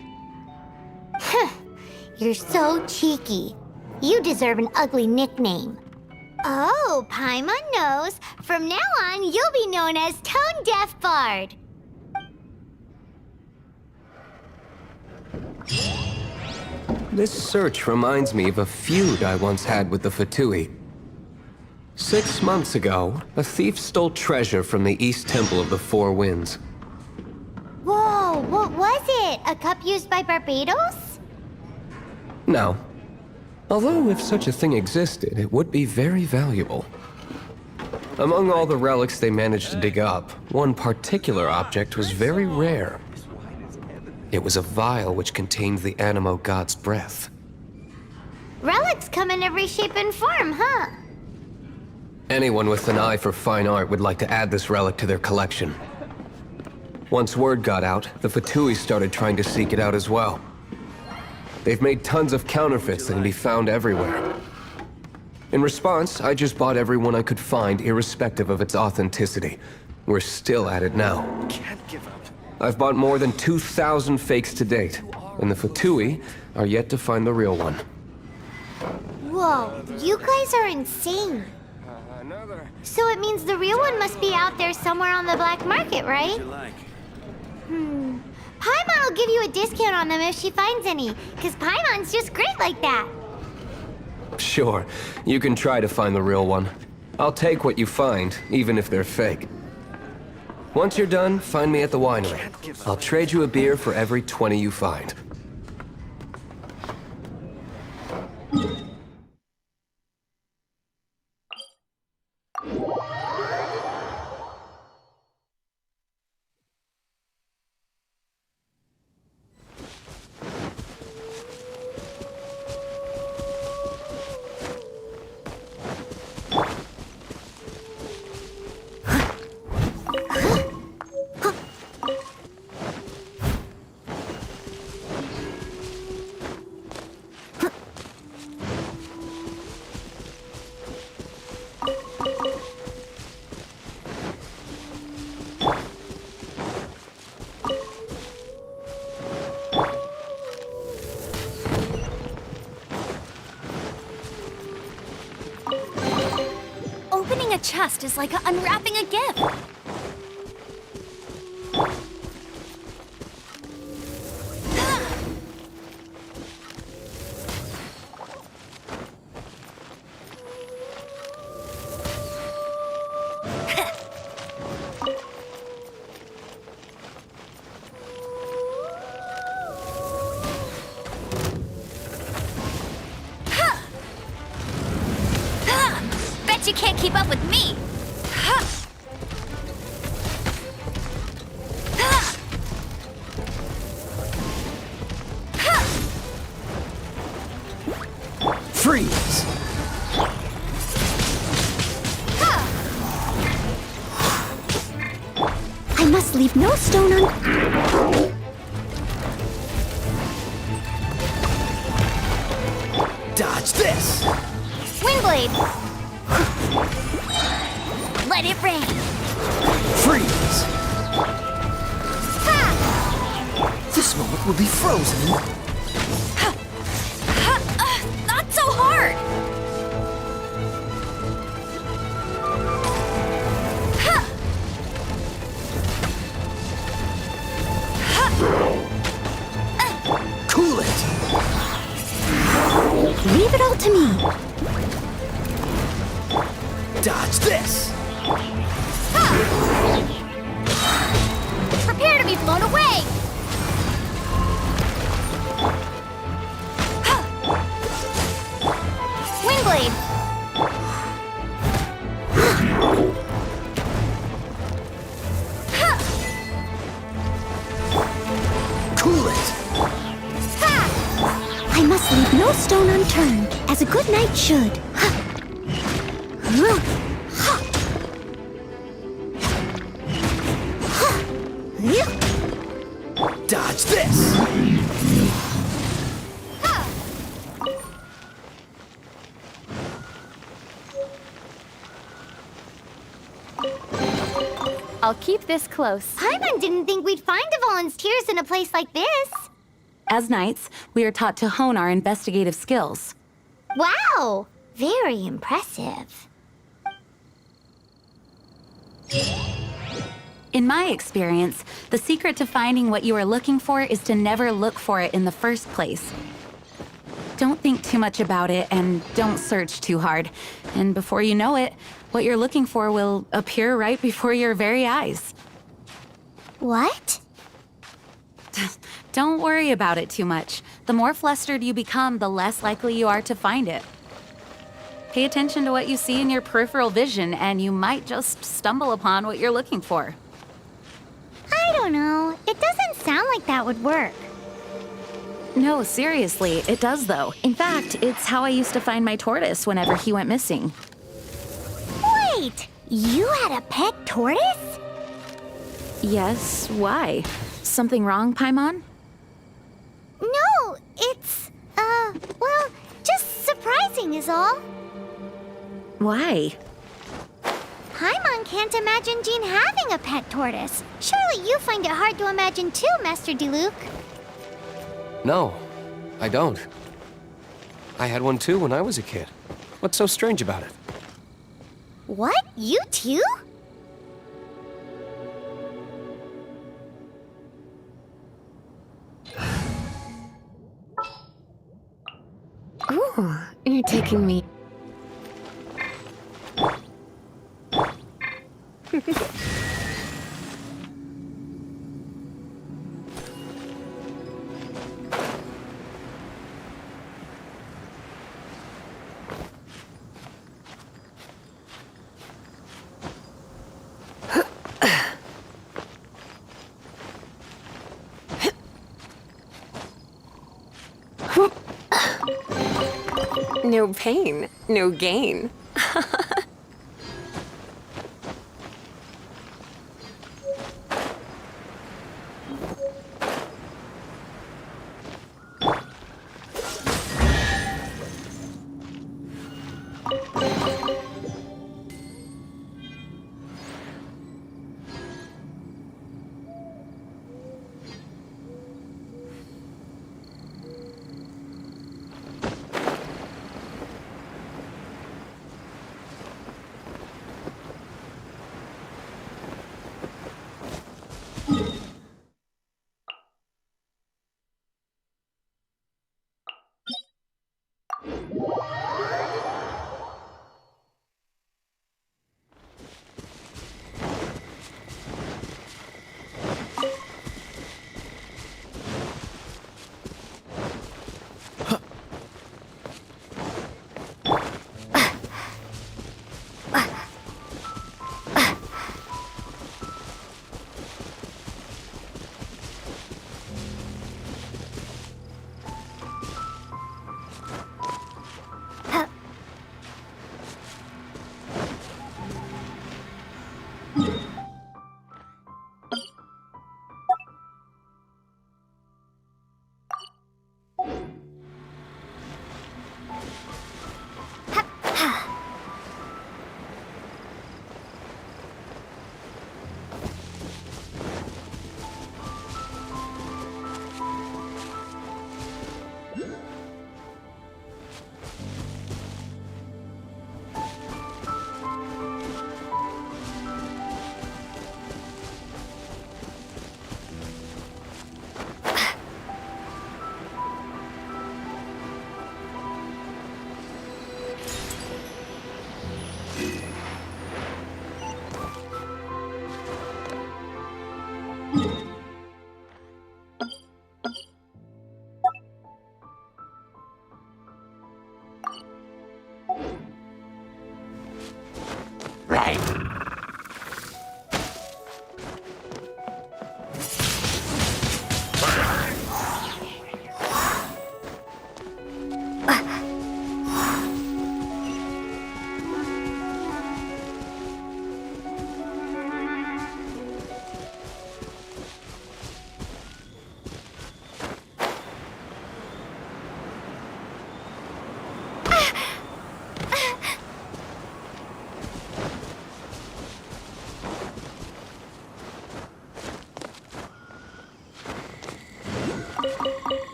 You're so cheeky. You deserve an ugly nickname. Oh, Paimon knows. From now on, you'll be known as Tone Deaf Bard. This search reminds me of a feud I once had with the Fatui. 6 months ago, a thief stole treasure from the East Temple of the Four Winds. Whoa, what was it? A cup used by Barbados? No. Although if such a thing existed, it would be very valuable. Among all the relics they managed to dig up, one particular object was very rare. It was a vial which contained the Animo god's breath. Relics come in every shape and form, huh? Anyone with an eye for fine art would like to add this relic to their collection. Once word got out, the Fatui started trying to seek it out as well. They've made tons of counterfeits that can be found everywhere. In response, I just bought every one I could find, irrespective of its authenticity. We're still at it now. Can't give up. I've bought more than 2,000 fakes to date, and the Fatui are yet to find the real one. Whoa, you guys are insane. So it means the real one must be out there somewhere on the black market, right? Paimon will give you a discount on them if she finds any, because Paimon's just great like that. Sure, you can try to find the real one. I'll take what you find, even if they're fake. Once you're done, find me at the winery. I'll trade you a beer for every 20 you find. Opening a chest is like unwrapping a gift. Bet you can't keep up with me. Freeze! I must leave no stone un... Dodge this! Windblade! Let it rain. Freeze! This moment will be frozen. Not so hard. Cool it! Leave it all to me. Dodge this! Prepare to be blown away. Windblade! Cool it! I must leave no stone unturned, as a good knight should. Dodge this! I'll keep this close. Paimon didn't think we'd find the volunteers in a place like this. As knights, we are taught to hone our investigative skills. Wow! Very impressive. In my experience, the secret to finding what you are looking for is to never look for it in the first place. Don't think too much about it and don't search too hard. And before you know it, what you're looking for will appear right before your very eyes. What? Don't worry about it too much. The more flustered you become, the less likely you are to find it. Pay attention to what you see in your peripheral vision, and you might just stumble upon what you're looking for. I don't know. It doesn't sound like that would work. No, seriously, it does though. In fact, it's how I used to find my tortoise whenever he went missing. Wait! You had a pet tortoise? Yes, why? Something wrong, Paimon? No, it's, well, just surprising is all. Why? Paimon can't imagine Jean having a pet tortoise. Surely you find it hard to imagine too, Master Diluc. No, I don't. I had one too when I was a kid. What's so strange about it? What? You too? Ooh, you're taking me. No pain, no gain.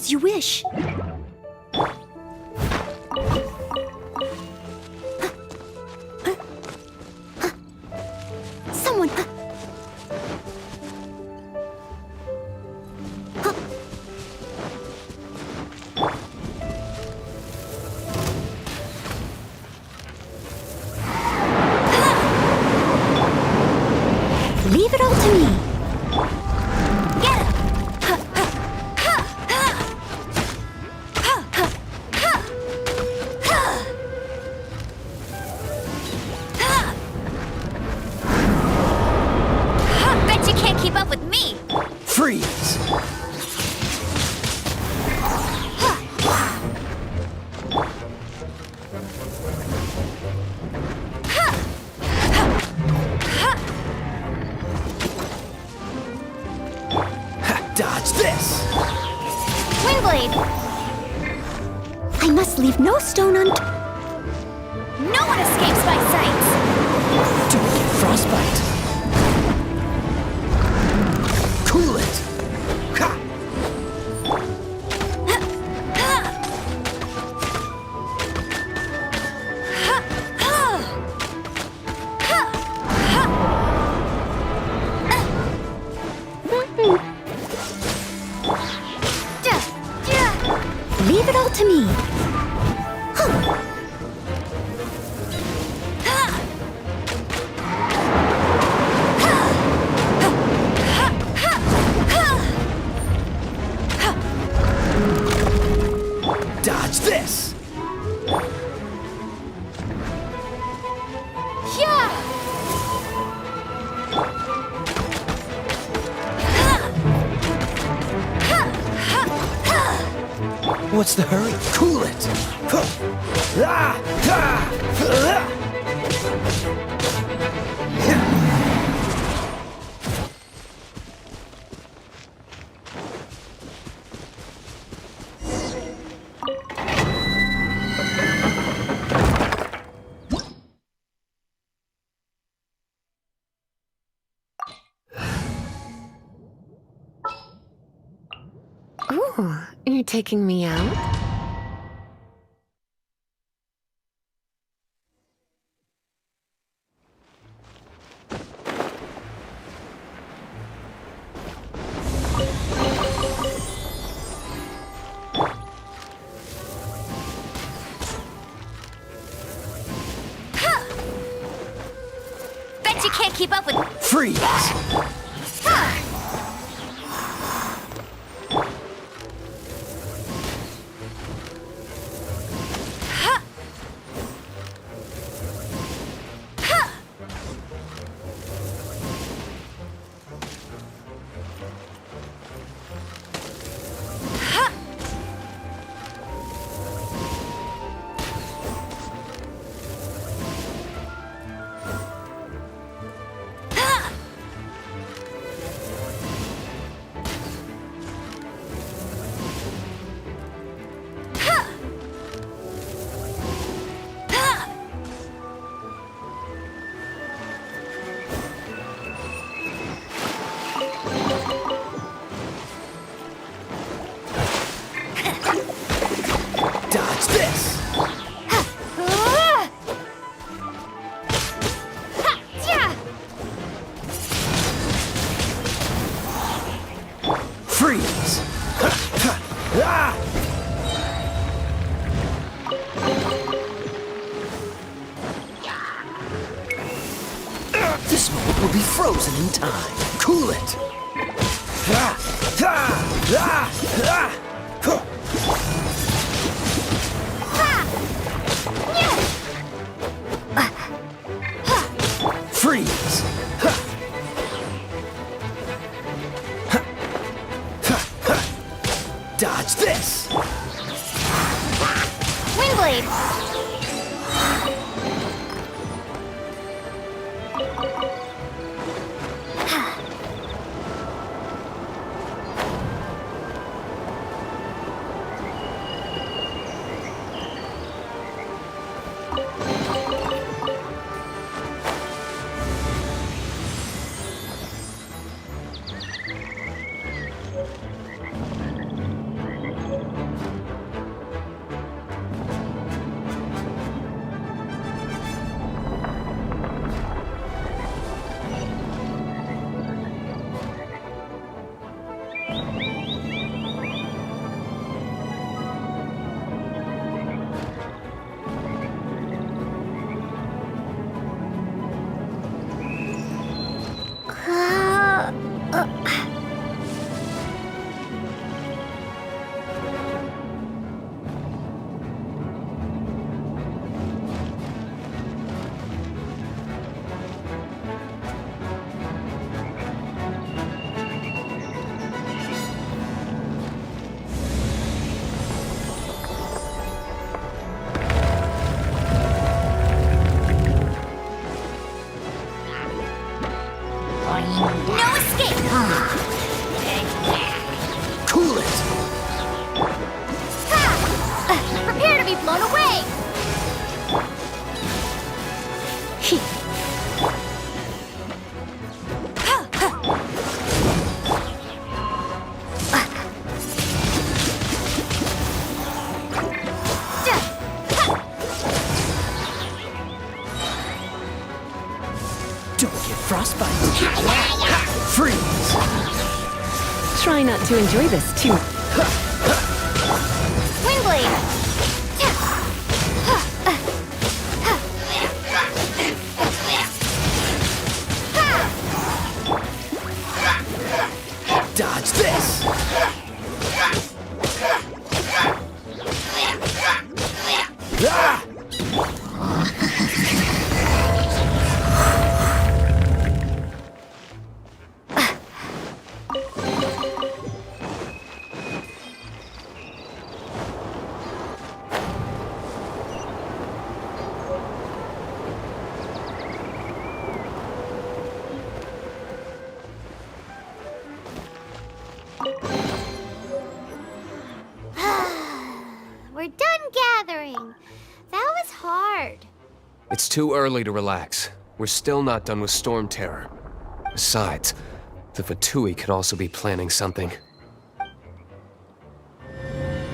As you wish. Someone... Leave it all to me. Get him! Bet you can't keep up with me! Freeze! Dodge this! Windblade! I must leave no stone unturned. No one escapes my sight! Don't get frostbite! Cool it! Ha! Leave it all to me. Dodge this! What's the hurry? Cool it! Ooh, you're taking me out? Bet you can't keep up with... Freeze! Dodge this! Freeze! This moment will be frozen in time. Cool it! Freeze! Dodge this! Windblade! Freeze! Try not to enjoy this too. Windblade! Dodge this! Ah! We're done gathering. That was hard. It's too early to relax. We're still not done with Storm Terror. Besides, the Fatui could also be planning something.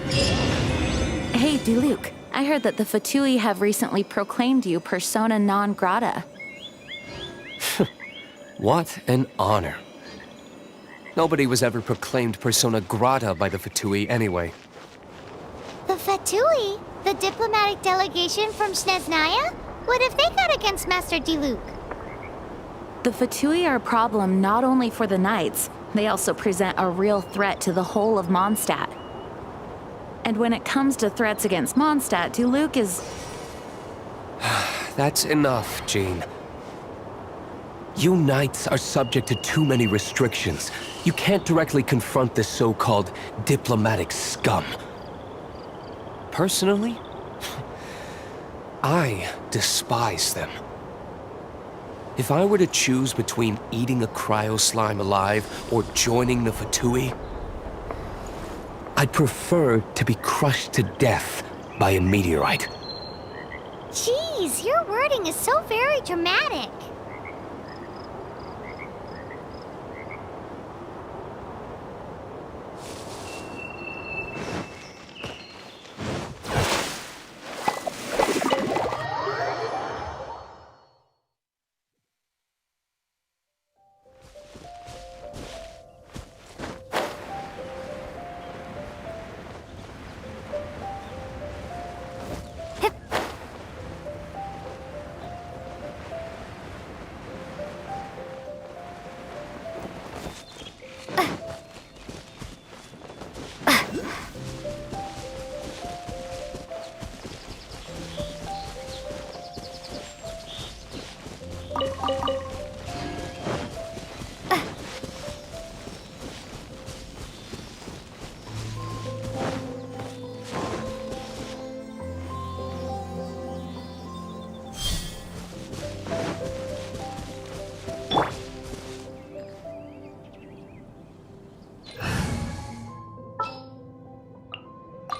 Hey, Diluc. I heard that the Fatui have recently proclaimed you persona non grata. What an honor. Nobody was ever proclaimed persona grata by the Fatui anyway. The Fatui? The diplomatic delegation from Snezhnaya? What have they got against Master Diluc? The Fatui are a problem not only for the Knights, they also present a real threat to the whole of Mondstadt. And when it comes to threats against Mondstadt, Diluc is... That's enough, Jean. You Knights are subject to too many restrictions. You can't directly confront this so-called diplomatic scum. Personally, I despise them. If I were to choose between eating a cryo-slime alive or joining the Fatui, I'd prefer to be crushed to death by a meteorite. Jeez, your wording is so very dramatic.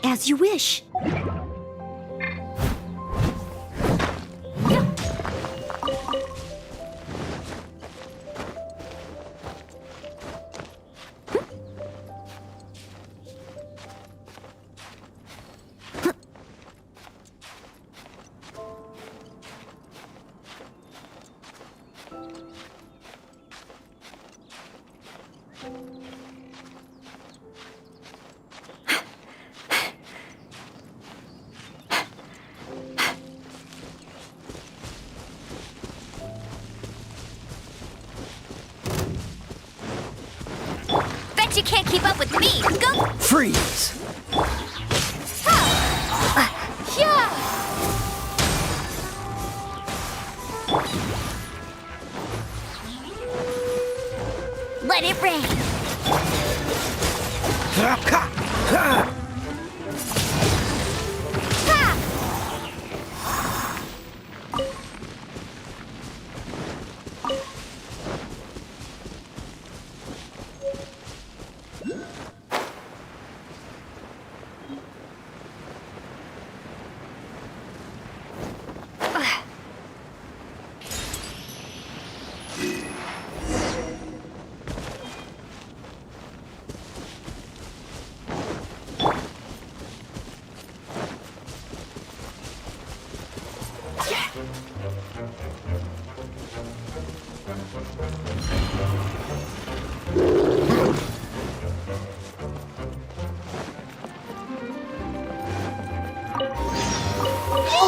As you wish. You can't keep up with me. Go! Freeze! Yeah! Let it rain. Ha!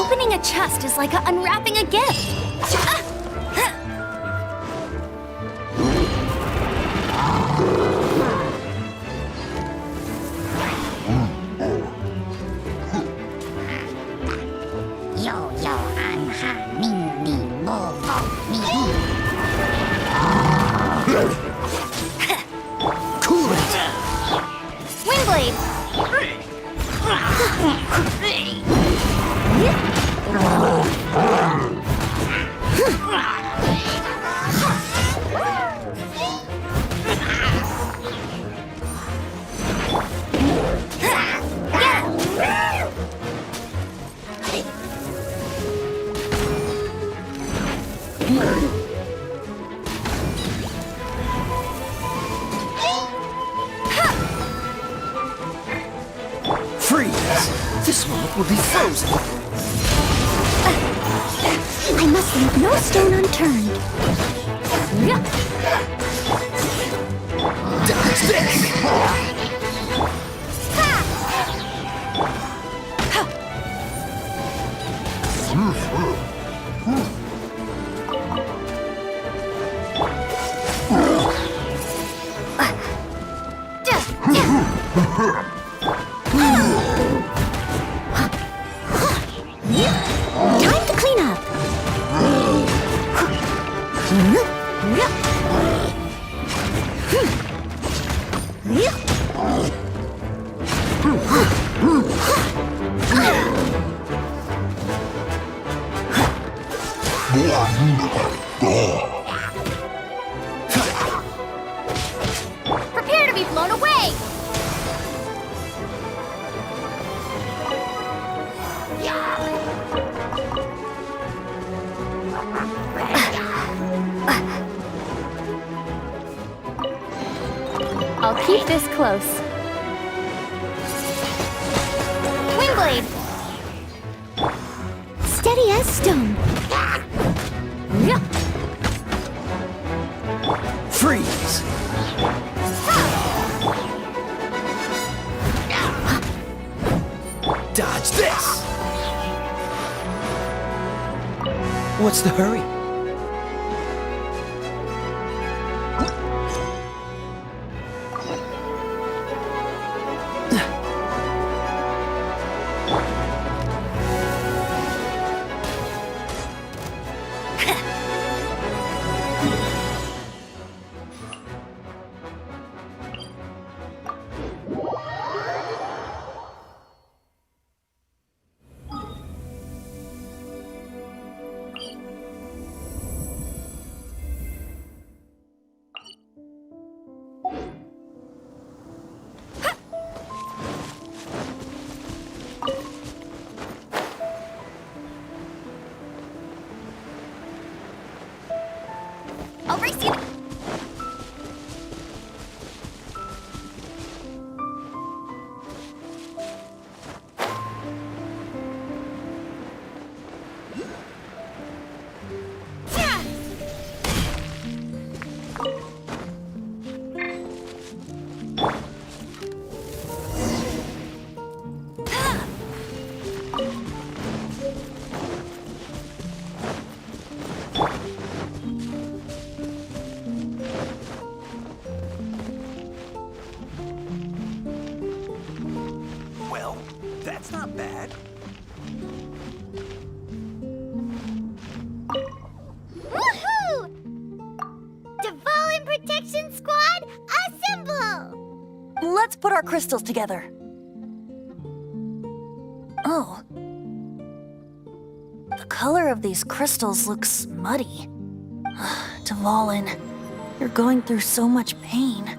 Opening a chest is like unwrapping a gift. Cool it! Windblade! Freeze! This moment will be frozen! I must leave no stone unturned. Dodge this! Time to clean up. Prepare to be blown away. I'll keep this close. Windblade. Steady as stone. Freeze! Dodge this! What's the hurry? I'll race you. Well, that's not bad. Woohoo! Dvalin Protection Squad, assemble! Let's put our crystals together. Oh. The color of these crystals looks muddy. Dvalin, you're going through so much pain.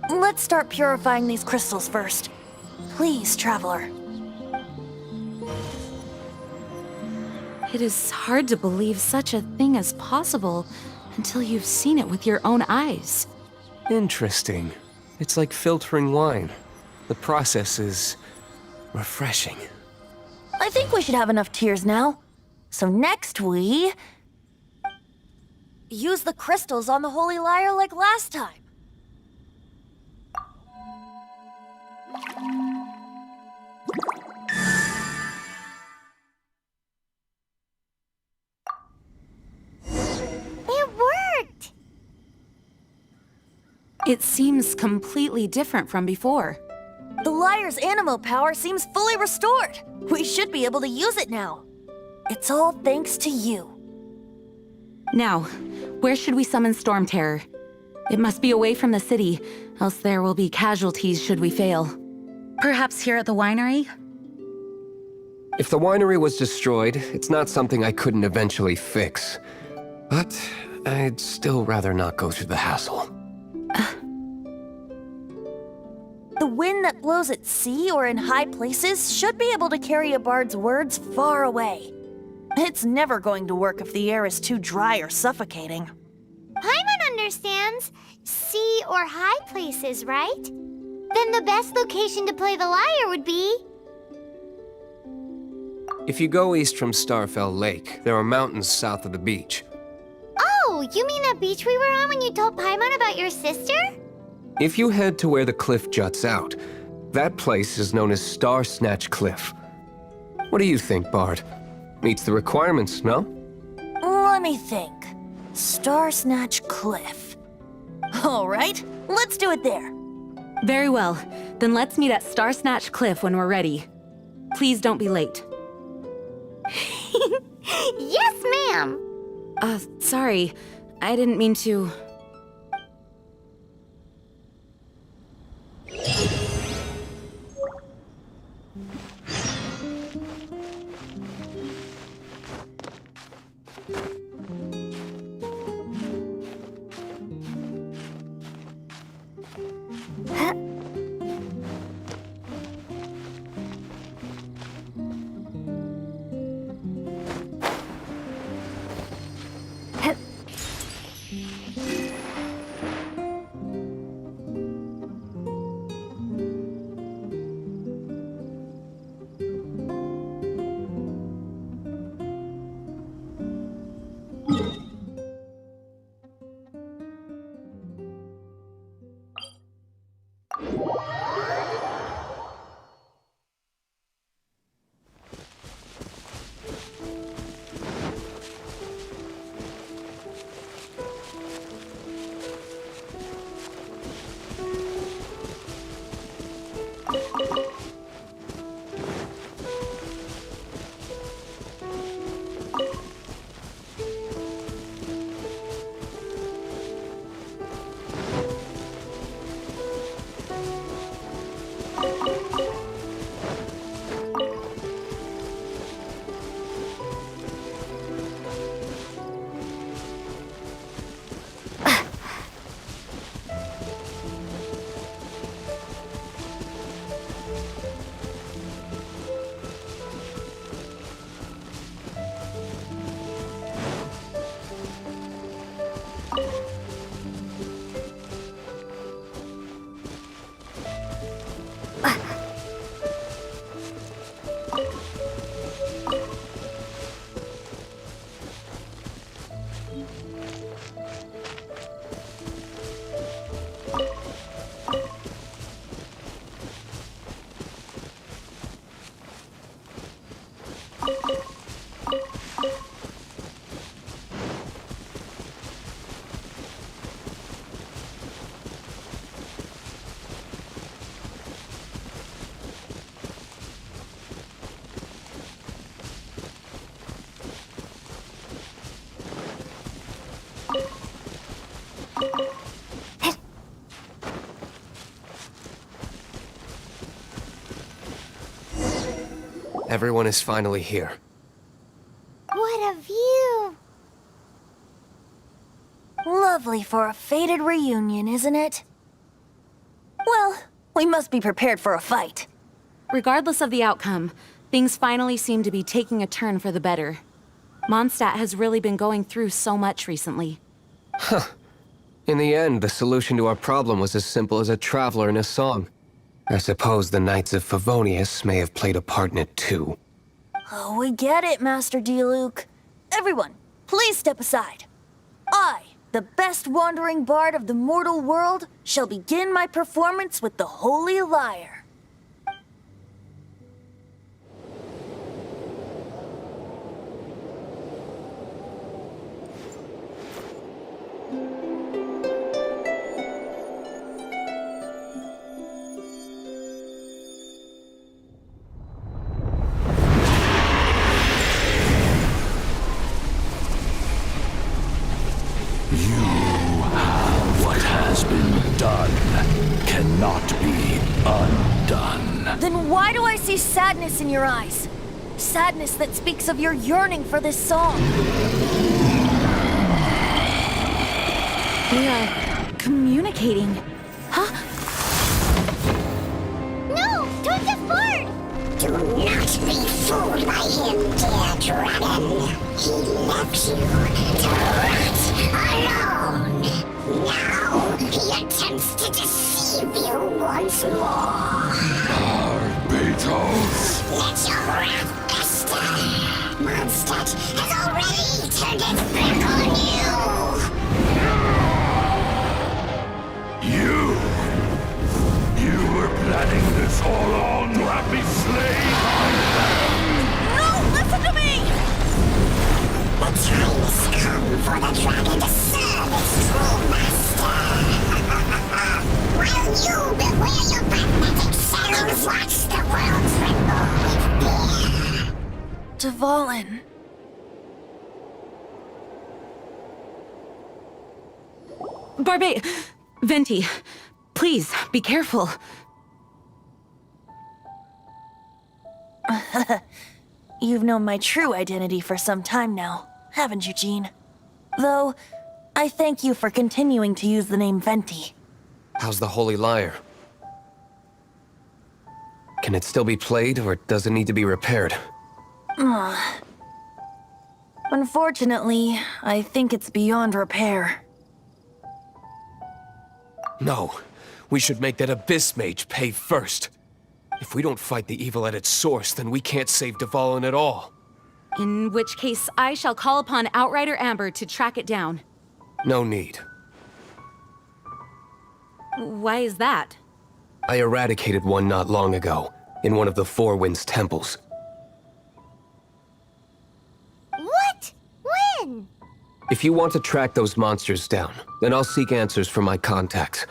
Let's start purifying these crystals first. Please, Traveler. It is hard to believe such a thing is possible until you've seen it with your own eyes. Interesting. It's like filtering wine. The process is refreshing. I think we should have enough tears now. So next we... use the crystals on the Holy Lyre like last time. It seems completely different from before. The lyre's animo power seems fully restored. We should be able to use it now. It's all thanks to you. Now, where should we summon Storm Terror? It must be away from the city, else there will be casualties should we fail. Perhaps here at the winery? If the winery was destroyed, it's not something I couldn't eventually fix. But I'd still rather not go through the hassle. The wind that blows at sea or in high places should be able to carry a bard's words far away. It's never going to work if the air is too dry or suffocating. Paimon understands sea or high places, right? Then the best location to play the lyre would be... If you go east from Starfell Lake, there are mountains south of the beach. Oh, you mean that beach we were on when you told Paimon about your sister? If you head to where the cliff juts out, that place is known as Star Snatch Cliff. What do you think, Bard? Meets the requirements, no? Let me think. Star Snatch Cliff. All right, let's do it there. Very well. Then let's meet at Star Snatch Cliff when we're ready. Please don't be late. Yes, ma'am! Sorry. I didn't mean to... Everyone is finally here. What a view! Lovely for a fated reunion, isn't it? Well, we must be prepared for a fight. Regardless of the outcome, things finally seem to be taking a turn for the better. Mondstadt has really been going through so much recently. Huh. In the end, the solution to our problem was as simple as a traveler in a song. I suppose the Knights of Favonius may have played a part in it too. Oh, we get it, Master Diluc. Everyone, please step aside. I, the best wandering bard of the mortal world, shall begin my performance with the Holy Lyre. sadness in your eyes. Sadness that speaks of your yearning for this song. We are communicating. Huh? No! Don't get bored! Do not be fooled by him, dear dragon. He left you to rot alone. Now he attempts to deceive you once more. Beatles! Let your wrath fester. Mondstadt has already turned its back on you. You were planning this all along to have me slain. No! Listen to me! The time has come for the dragon to serve its true master. While you beware your magnetic shadows, watch the world tremble with fear. Dvalin. Barbe... Venti, please, be careful. You've known my true identity for some time now, haven't you, Jean? Though, I thank you for continuing to use the name Venti. How's the Holy Lyre? Can it still be played, or does it need to be repaired? Unfortunately, I think it's beyond repair. No. We should make that Abyss Mage pay first. If we don't fight the evil at its source, then we can't save Dvalin at all. In which case, I shall call upon Outrider Amber to track it down. No need. Why is that? I eradicated one not long ago, in one of the Four Winds temples. What? When? If you want to track those monsters down, then I'll seek answers from my contacts.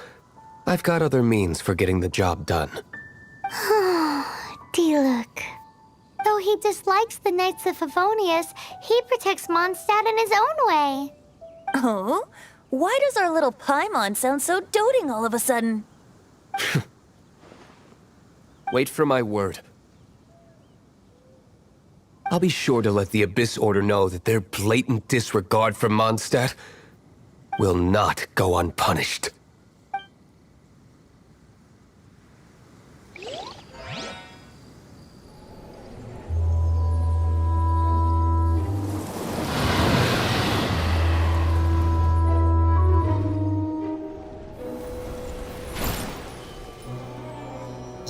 I've got other means for getting the job done. Diluc. Though he dislikes the Knights of Favonius, he protects Mondstadt in his own way. Oh? Why does our little Paimon sound so doting all of a sudden? Wait for my word. I'll be sure to let the Abyss Order know that their blatant disregard for Mondstadt will not go unpunished.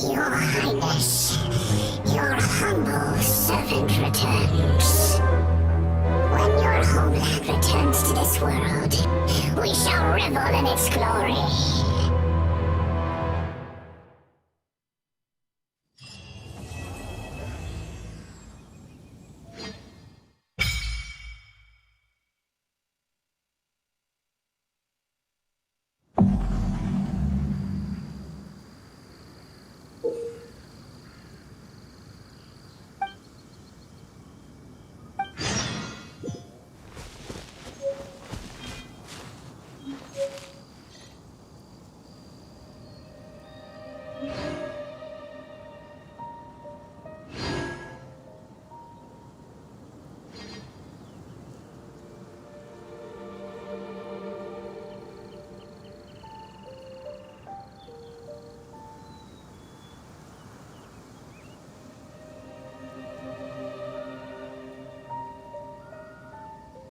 Your Highness, your humble servant returns. When your homeland returns to this world, we shall revel in its glory.